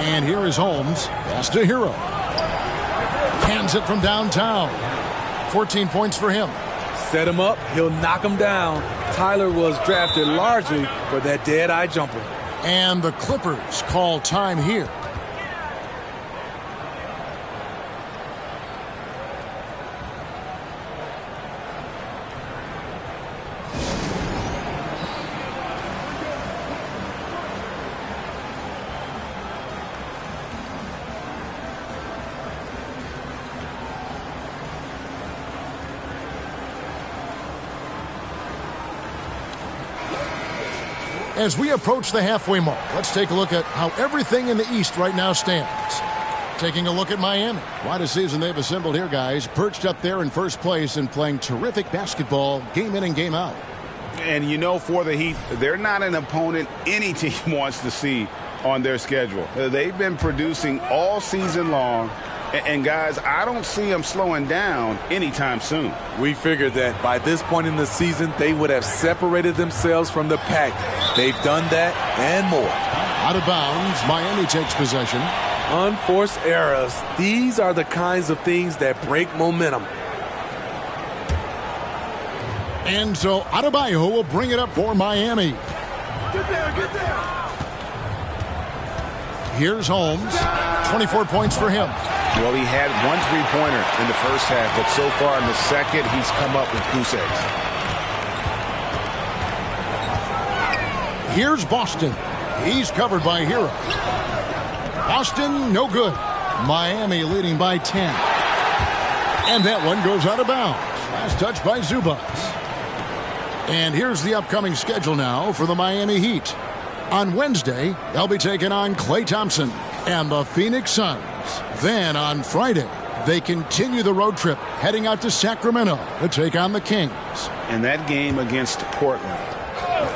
Speaker 11: And here is Holmes. Pass to Hero. Hands it from downtown. 14 points for him.
Speaker 13: Set him up, he'll knock him down. Tyler was drafted largely for that dead-eye jumper.
Speaker 11: And the Clippers call time here. As we approach the halfway mark, let's take a look at how everything in the East right now stands. Taking a look at Miami. What a season they've assembled here, guys. Perched up there in first place and playing terrific basketball game in and game out.
Speaker 10: And you know, for the Heat, they're not an opponent any team wants to see on their schedule. They've been producing all season long. And guys, I don't see them slowing down anytime soon.
Speaker 13: We figured that by this point in the season, they would have separated themselves from the pack. They've done that and more.
Speaker 11: Out of bounds, Miami takes possession.
Speaker 13: Unforced errors. These are the kinds of things that break momentum.
Speaker 11: And so Adebayo will bring it up for Miami.
Speaker 13: Get there.
Speaker 11: Here's Holmes. 24 points for him.
Speaker 10: Well, he had 1 3-pointer in the first half, but so far in the second, he's come up with goose eggs.
Speaker 11: Here's Boston. He's covered by Hero. Boston, no good. Miami leading by 10. And that one goes out of bounds. Last touch by Zubas. And here's the upcoming schedule now for the Miami Heat. On Wednesday, they'll be taking on Klay Thompson and the Phoenix Suns. Then on Friday, they continue the road trip, heading out to Sacramento to take on the Kings.
Speaker 10: And that game against Portland,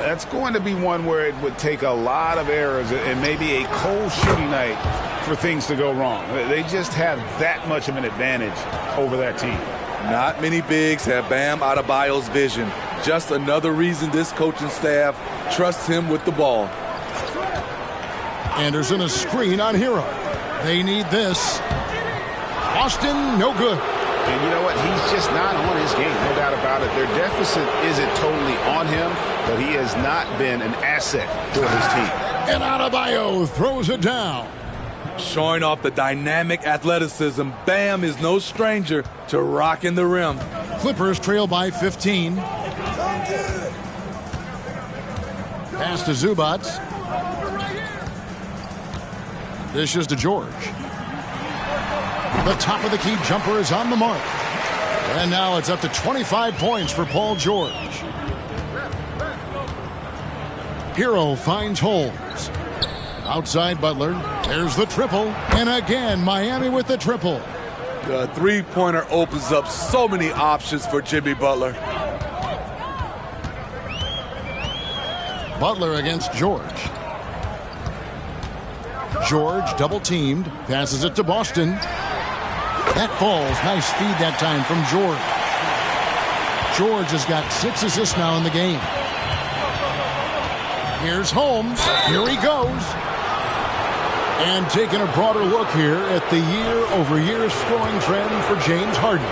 Speaker 10: that's going to be one where it would take a lot of errors and maybe a cold shooting night for things to go wrong. They just have that much of an advantage over that team.
Speaker 13: Not many bigs have Bam Adebayo's vision. Just another reason this coaching staff trusts him with the ball.
Speaker 11: Anderson a screen on Hero. They need this. Boston, no good.
Speaker 10: And you know what? He's just not on his game, no doubt about it. Their deficit isn't totally on him, but he has not been an asset for his team.
Speaker 11: And Adebayo throws it down.
Speaker 13: Showing off the dynamic athleticism, Bam is no stranger to rocking the rim.
Speaker 11: Clippers trail by 15. Pass to Zubac. Dishes to George. The top of the key jumper is on the mark. And now it's up to 25 points for Paul George. Hero finds Holmes. Outside Butler. There's the triple. And again, Miami with the triple.
Speaker 13: The three-pointer opens up so many options for Jimmy Butler.
Speaker 11: Butler against George. George double-teamed. Passes it to Boston. That falls. Nice feed that time from George. George has got 6 assists now in the game. Here's Holmes. Here he goes. And taking a broader look here at the year-over-year scoring trend for James Harden.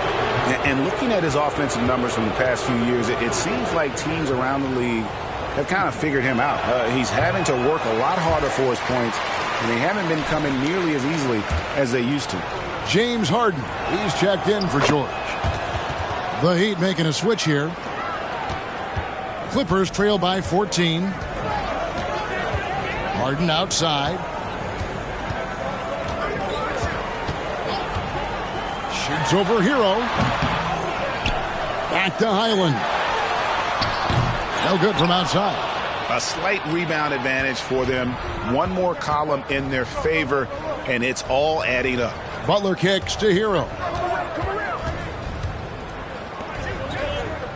Speaker 10: And looking at his offensive numbers from the past few years, it seems like teams around the league have kind of figured him out. He's having to work a lot harder for his points, and they haven't been coming nearly as easily as they used to.
Speaker 11: James Harden, he's checked in for George. The Heat making a switch here. Clippers trail by 14. Harden outside. Shoots over Hero. Back to Highland. No good from outside.
Speaker 10: A slight rebound advantage for them. One more column in their favor, and it's all adding up.
Speaker 11: Butler kicks to Hero.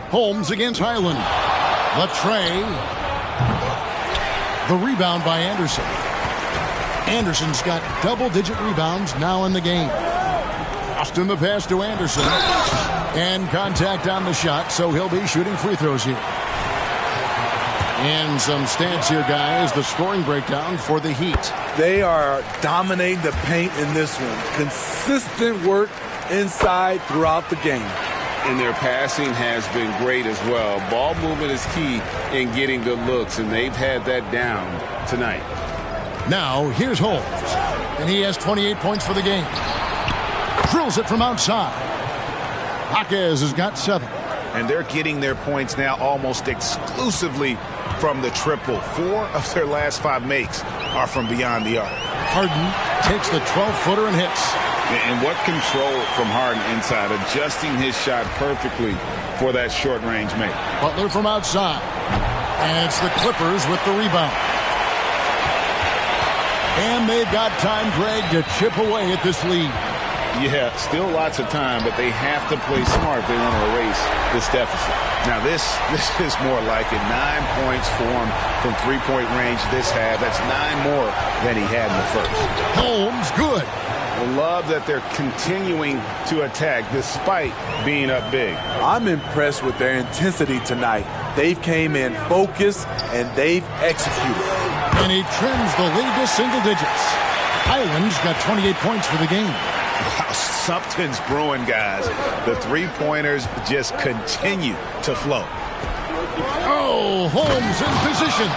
Speaker 11: Holmes against Highland. The tray. The rebound by Anderson. Anderson's got double-digit rebounds now in the game. Austin the pass to Anderson. And contact on the shot, so he'll be shooting free throws here. And some stats here, guys. The scoring breakdown for the Heat.
Speaker 13: They are dominating the paint in this one. Consistent work inside throughout the game.
Speaker 12: And their passing has been great as well. Ball movement is key in getting good looks, and they've had that down tonight.
Speaker 11: Now, here's Holmes. And he has 28 points for the game. Drills it from outside. Jaquez has got 7.
Speaker 10: And they're getting their points now almost exclusively from the triple. 4 of their last 5 makes are from beyond the arc.
Speaker 11: Harden takes the 12-footer and hits.
Speaker 12: And what control from Harden inside, adjusting his shot perfectly for that short-range make.
Speaker 11: Butler from outside. And it's the Clippers with the rebound. And they've got time, Greg, to chip away at this lead.
Speaker 12: Yeah, still lots of time, but they have to play smart if they want to erase this deficit.
Speaker 10: Now, this is more like it. 9 points for him from three-point range this half. That's 9 more than he had in the first.
Speaker 11: Holmes, good.
Speaker 12: Love that they're continuing to attack despite being up big.
Speaker 13: I'm impressed with their intensity tonight. They've came in focused, and they've executed.
Speaker 11: And he trims the lead to single digits. Highland's got 28 points for the game.
Speaker 10: Wow, something's brewing, guys. The three-pointers just continue to flow.
Speaker 11: Oh, Holmes in position.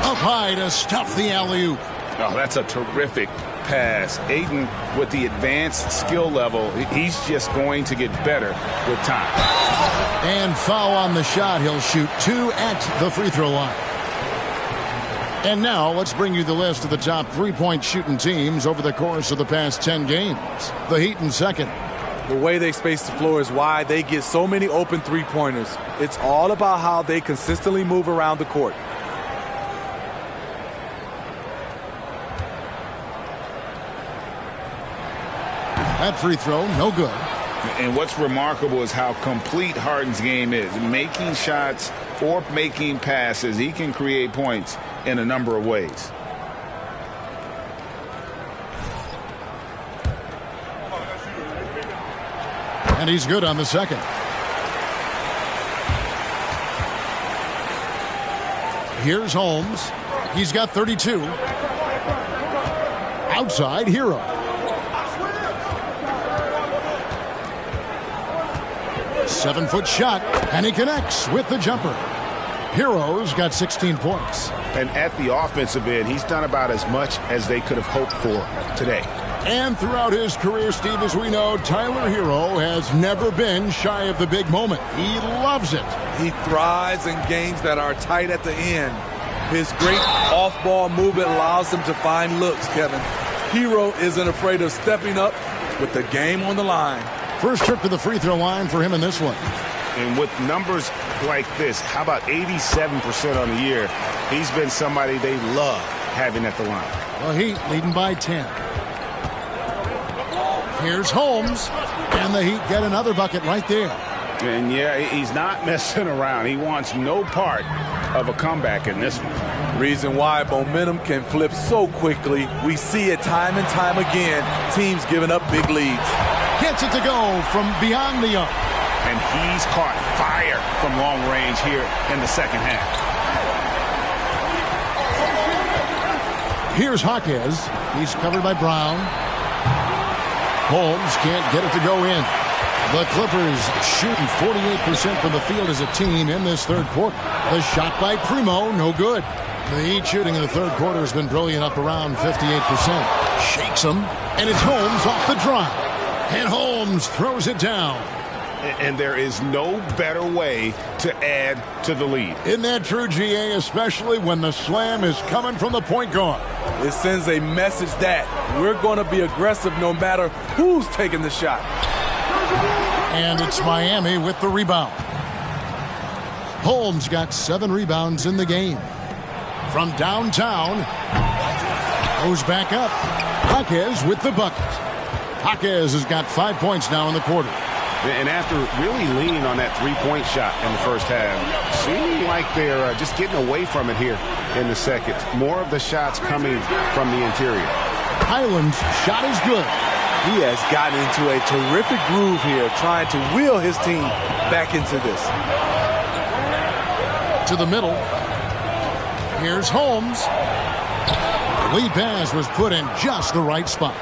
Speaker 11: Up high to stop the alley-oop.
Speaker 12: Oh, that's a terrific pass. Ayton, with the advanced skill level, he's just going to get better with time.
Speaker 11: And foul on the shot. He'll shoot 2 at the free throw line. And now let's bring you the list of the top three-point shooting teams over the course of the past 10 games. The Heat in second.
Speaker 13: The way they space the floor is why they get so many open three-pointers. It's all about how they consistently move around the court.
Speaker 11: That free throw, no good.
Speaker 12: And what's remarkable is how complete Harden's game is. Making shots or making passes, he can create points in a number of ways.
Speaker 11: And he's good on the second. Here's Holmes. He's got 32. Outside, Hero. 7-foot shot, and he connects with the jumper. Hero's got 16 points.
Speaker 10: And at the offensive end, he's done about as much as they could have hoped for today.
Speaker 11: And throughout his career, Steve, as we know, Tyler Hero has never been shy of the big moment. He loves it.
Speaker 13: He thrives in games that are tight at the end. His great off-ball movement allows him to find looks, Kevin. Hero isn't afraid of stepping up with the game on the line.
Speaker 11: First trip to the free throw line for him in this one.
Speaker 10: And with numbers like this, how about 87% on the year? He's been somebody they love having at the line.
Speaker 11: Well, Heat leading by 10. Here's Holmes, and the Heat get another bucket right there.
Speaker 10: And yeah, he's not messing around. He wants no part of a comeback in this one.
Speaker 13: Reason why momentum can flip so quickly. We see it time and time again. Teams giving up big leads.
Speaker 11: Gets it to go from beyond the arc.
Speaker 10: And he's caught fire from long range here in the second half.
Speaker 11: Here's Jaquez. He's covered by Brown. Holmes can't get it to go in. The Clippers shooting 48% from the field as a team in this third quarter. The shot by Primo, no good. The Heat shooting in the third quarter has been brilliant, up around 58%. Shakes him, and it's Holmes off the drive. And Holmes throws it down.
Speaker 10: And there is no better way to add to the lead.
Speaker 11: Isn't that true, GA, especially when the slam is coming from the point guard?
Speaker 13: It sends a message that we're going to be aggressive no matter who's taking the shot.
Speaker 11: And it's Miami with the rebound. Holmes got 7 rebounds in the game. From downtown, goes back up. Jaquez with the bucket. Jaquez has got 5 points now in the quarter.
Speaker 10: And after really leaning on that three-point shot in the first half, seeming like they're just getting away from it here in the second. More of the shots coming from the interior.
Speaker 11: Highland's shot is good.
Speaker 13: He has gotten into a terrific groove here, trying to wheel his team back into this.
Speaker 11: To the middle. Here's Holmes. The lead pass was put in just the right spot.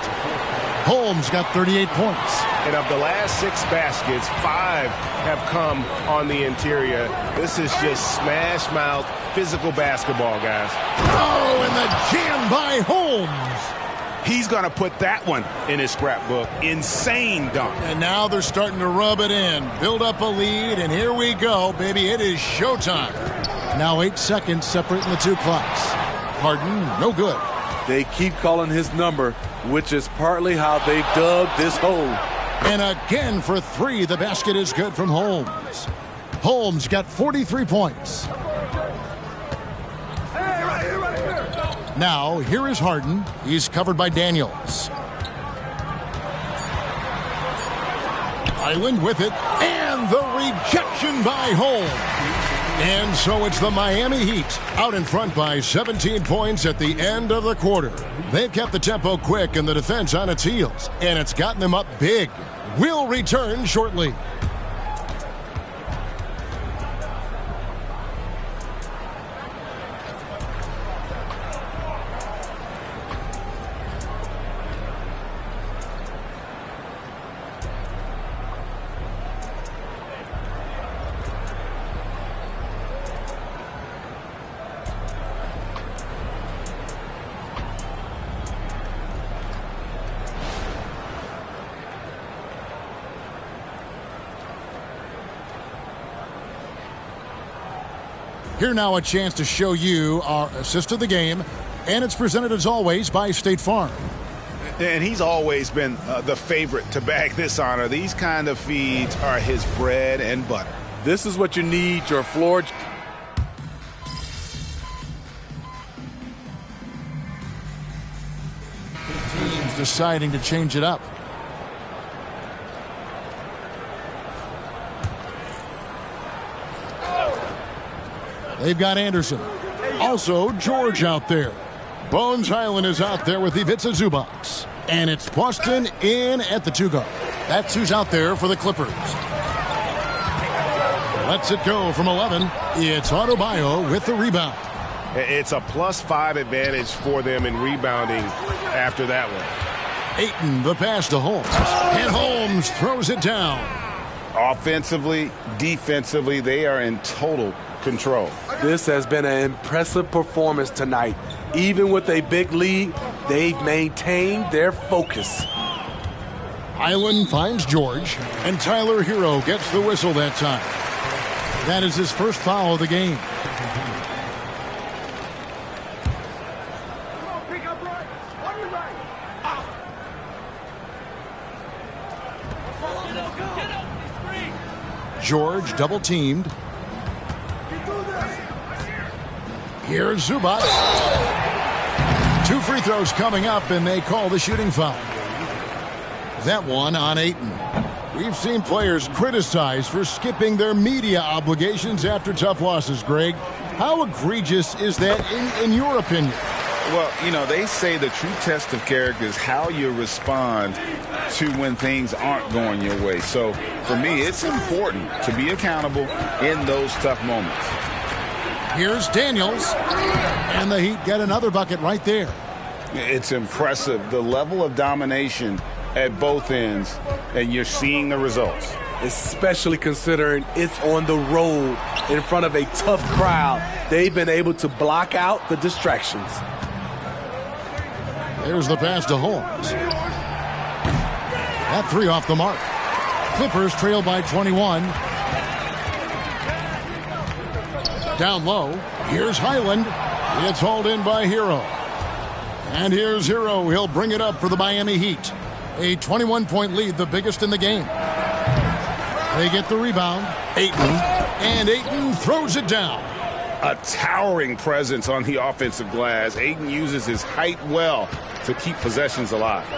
Speaker 11: Holmes got 38 points.
Speaker 10: And of the last 6 baskets, 5 have come on the interior. This is just smash mouth physical basketball, guys.
Speaker 11: Oh, and the jam by Holmes.
Speaker 10: He's going to put that one in his scrapbook. Insane dunk.
Speaker 11: And now they're starting to rub it in, build up a lead, and here we go, baby. It is showtime. Now 8 seconds separating the two clocks. Harden, no good.
Speaker 13: They keep calling his number, which is partly how they dug this hole.
Speaker 11: And again for 3, the basket is good from Holmes. Holmes got 43 points. Now, here is Harden. He's covered by Daniels. Island with it, and the rejection by Holmes. And so it's the Miami Heat out in front by 17 points at the end of the quarter. They've kept the tempo quick and the defense on its heels, and it's gotten them up big. We'll return shortly. Here now a chance to show you our assist of the game, and it's presented as always by State Farm.
Speaker 10: And he's always been the favorite to bag this honor. These kind of feeds are his bread and butter.
Speaker 13: This is what you need, your floor.
Speaker 11: Teams deciding to change it up. They've got Anderson. Also, George out there. Bones Highland is out there with Ivica Zubac. And it's Boston in at the 2-guard. That's who's out there for the Clippers. Lets it go from 11. It's Adebayo with the rebound.
Speaker 10: It's a +5 advantage for them in rebounding after that one.
Speaker 11: Ayton, the pass to Holmes. And Holmes throws it down.
Speaker 10: Offensively, defensively, they are in total control.
Speaker 13: This has been an impressive performance tonight. Even with a big lead, they've maintained their focus.
Speaker 11: Highland finds George, and Tyler Hero gets the whistle that time. That is his first foul of the game. George double teamed. Here's Zubac. 2 free throws coming up, and they call the shooting foul. That one on Ayton. We've seen players criticized for skipping their media obligations after tough losses, Greg. How egregious is that in your opinion?
Speaker 10: Well, you know, they say the true test of character is how you respond to when things aren't going your way. So, for me, it's important to be accountable in those tough moments.
Speaker 11: Here's Daniels, and the Heat get another bucket right there.
Speaker 10: It's impressive, the level of domination at both ends, and you're seeing the results.
Speaker 13: Especially considering it's on the road in front of a tough crowd. They've been able to block out the distractions.
Speaker 11: There's the pass to Holmes. That 3 off the mark. Clippers trail by 21. Down low. Here's Highland. It's hauled in by Hero. And here's Hero. He'll bring it up for the Miami Heat. A 21-point lead, the biggest in the game. They get the rebound. Ayton. And Ayton throws it down.
Speaker 10: A towering presence on the offensive glass. Ayton uses his height well to keep possessions alive.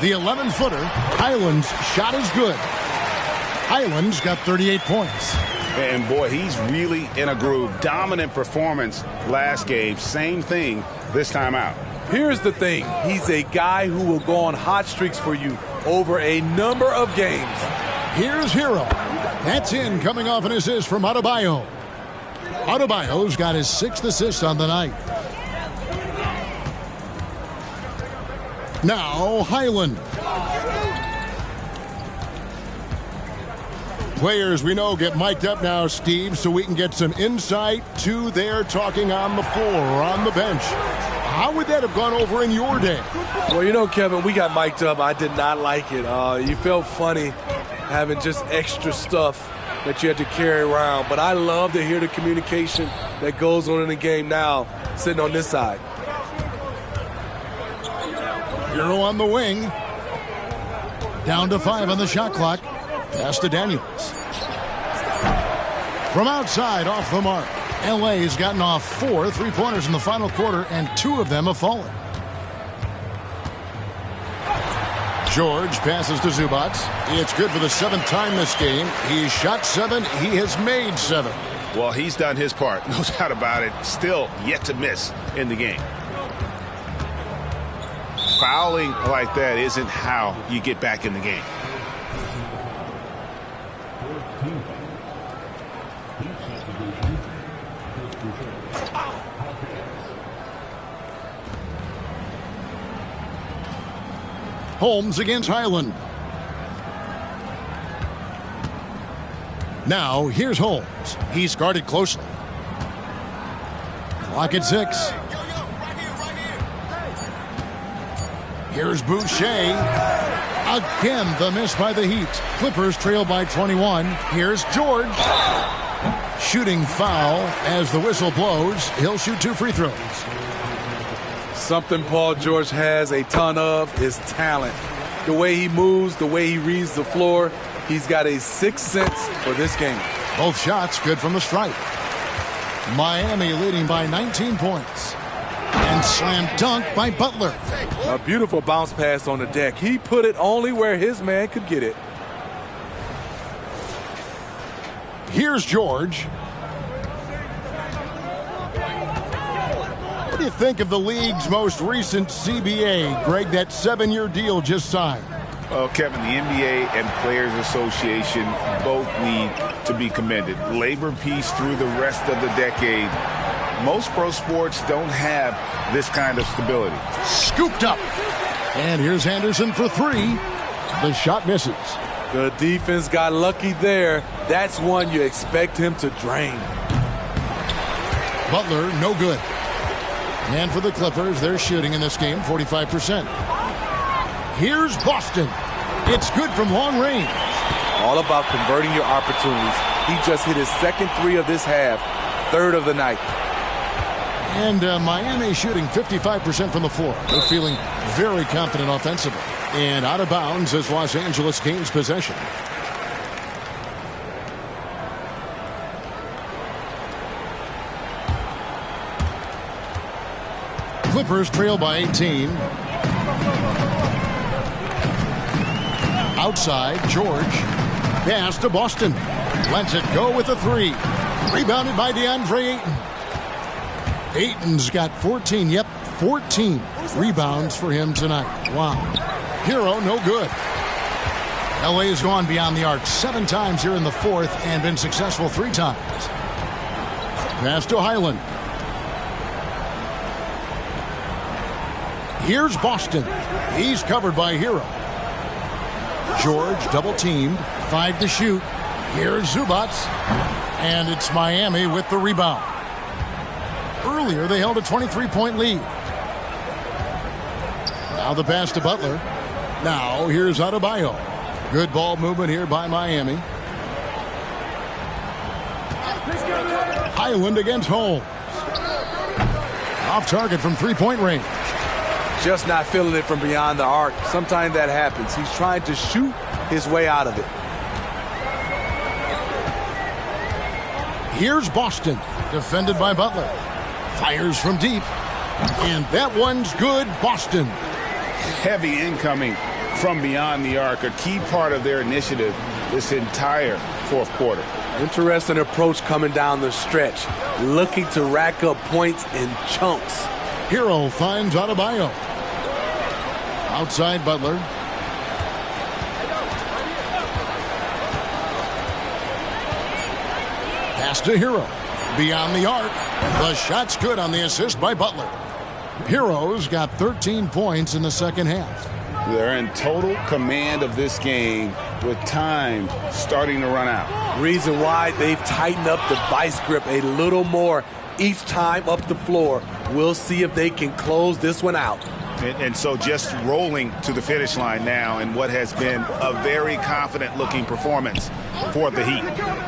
Speaker 11: The 11-footer, Highland's shot is good. Highland's got 38 points.
Speaker 10: And boy, he's really in a groove. Dominant performance last game. Same thing this time out.
Speaker 13: Here's the thing. He's a guy who will go on hot streaks for you over a number of games.
Speaker 11: Here's Hero. That's in, coming off an assist from Adebayo. Adebayo's got his 6th assist on the night. Now Highland. Players we know get mic'd up now, Steve, so we can get some insight to their talking on the floor or on the bench. How would that have gone over in your day?
Speaker 13: Well, you know, Kevin, we got mic'd up. I did not like it. You felt funny having just extra stuff that you had to carry around. But I love to hear the communication that goes on in the game now, sitting on this side.
Speaker 11: Hero on the wing. Down to 5 on the shot clock. Pass to Daniels. From outside, off the mark. LA's gotten off 4 3-pointers in the final quarter, and 2 of them have fallen. George passes to Zubac. It's good for the 7th time this game. He's shot 7. He has made 7.
Speaker 10: Well, he's done his part. No doubt about it. Still yet to miss in the game. Fouling like that isn't how you get back in the game.
Speaker 11: Holmes against Highland. Now, here's Holmes. He's guarded closely. Clock at 6. Here's Boucher. Again, the miss by the Heat. Clippers trail by 21. Here's George. Shooting foul as the whistle blows. He'll shoot 2 free throws.
Speaker 13: Something Paul George has a ton of is talent. The way he moves, the way he reads the floor, he's got a 6th sense for this game.
Speaker 11: Both shots good from the stripe. Miami leading by 19 points. And slam dunk by Butler.
Speaker 13: A beautiful bounce pass on the deck. He put it only where his man could get it.
Speaker 11: Here's George. What do you think of the league's most recent CBA, Greg, that 7-year deal just signed?
Speaker 10: Well, Kevin, the NBA and Players Association both need to be commended. Labor peace through the rest of the decade. Most pro sports don't have this kind of stability.
Speaker 11: Scooped up. And here's Anderson for 3. The shot misses.
Speaker 13: The defense got lucky there. That's one you expect him to drain.
Speaker 11: Butler, no good. And for the Clippers, they're shooting in this game 45%. Here's Boston. It's good from long range.
Speaker 13: All about converting your opportunities. He just hit his second three of this half, third of the night.
Speaker 11: And Miami shooting 55% from the floor. They're feeling very confident offensively. And out of bounds as Los Angeles gains possession. Clippers trail by 18. Outside, George. Pass to Boston. Lets it go with a three. Rebounded by DeAndre Ayton. Ayton's got 14. Yep, 14 rebounds for him tonight. Wow. Hero, no good. LA has gone beyond the arc 7 times here in the fourth and been successful 3 times. Pass to Highland. Here's Boston. He's covered by Hero. George double teamed. 5 to shoot. Here's Zubac. And it's Miami with the rebound. Earlier, they held a 23-point lead. Now the pass to Butler. Now here's Adebayo. Good ball movement here by Miami. Highland against Holmes. Off target from 3-point range.
Speaker 13: Just not feeling it from beyond the arc. Sometimes that happens. He's trying to shoot his way out of it.
Speaker 11: Here's Boston, defended by Butler. Fires from deep. And that one's good, Boston.
Speaker 10: Heavy incoming from beyond the arc, a key part of their initiative this entire fourth quarter.
Speaker 13: Interesting approach coming down the stretch, looking to rack up points in chunks.
Speaker 11: Hero finds Adebayo. Outside Butler. Pass to Hero. Beyond the arc. The shot's good on the assist by Butler. Hero's got 13 points in the second half.
Speaker 10: They're in total command of this game with time starting to run out.
Speaker 13: Reason why they've tightened up the vice grip a little more each time up the floor. We'll see if they can close this one out.
Speaker 10: And so just rolling to the finish line now in what has been a very confident-looking performance for the Heat.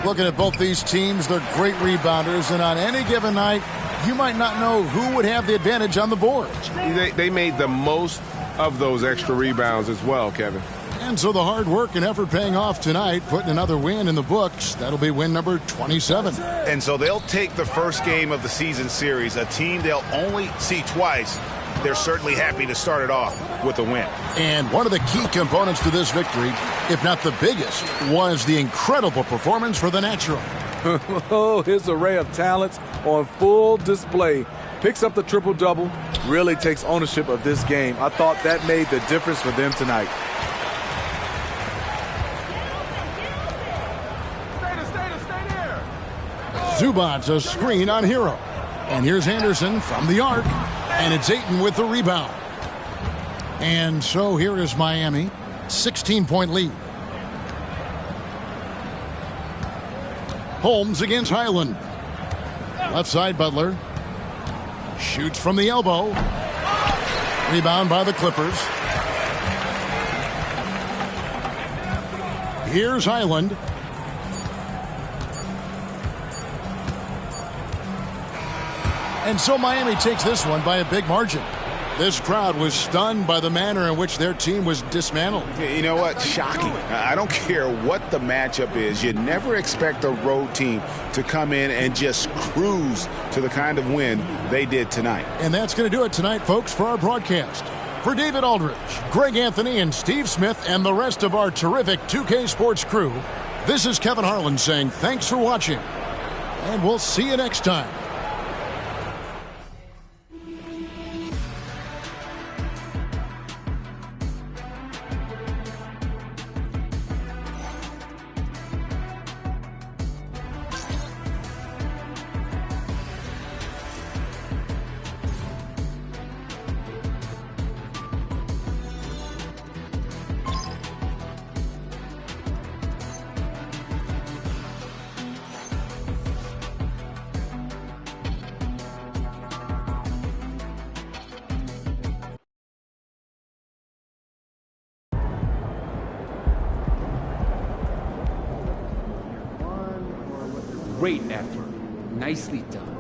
Speaker 11: Looking at both these teams, they're great rebounders, and on any given night, you might not know who would have the advantage on the boards.
Speaker 18: They made the most of those extra rebounds as well, Kevin.
Speaker 11: And so the hard work and effort paying off tonight, putting another win in the books. That'll be win number 27.
Speaker 10: And so they'll take the first game of the season series, a team they'll only see twice. They're certainly happy to start it off with a win.
Speaker 11: And one of the key components to this victory, if not the biggest, was the incredible performance for the Natural.
Speaker 13: Oh, his array of talents on full display. Picks up the triple-double, really takes ownership of this game. I thought that made the difference for them tonight.
Speaker 11: Zubac, a screen on Hero. And here's Anderson from the arc. And it's Ayton with the rebound. And so here is Miami. 16-point lead. Holmes against Highland. Left side, Butler. Shoots from the elbow. Rebound by the Clippers. Here's Highland. And so Miami takes this one by a big margin. This crowd was stunned by the manner in which their team was dismantled.
Speaker 10: You know what? Shocking. I don't care what the matchup is. You never expect a road team to come in and just cruise to the kind of win they did tonight.
Speaker 11: And that's going to do it tonight, folks, for our broadcast. For David Aldridge, Greg Anthony, and Steve Smith, and the rest of our terrific 2K Sports crew, this is Kevin Harlan saying thanks for watching. And we'll see you next time.
Speaker 19: Great effort. Nicely done.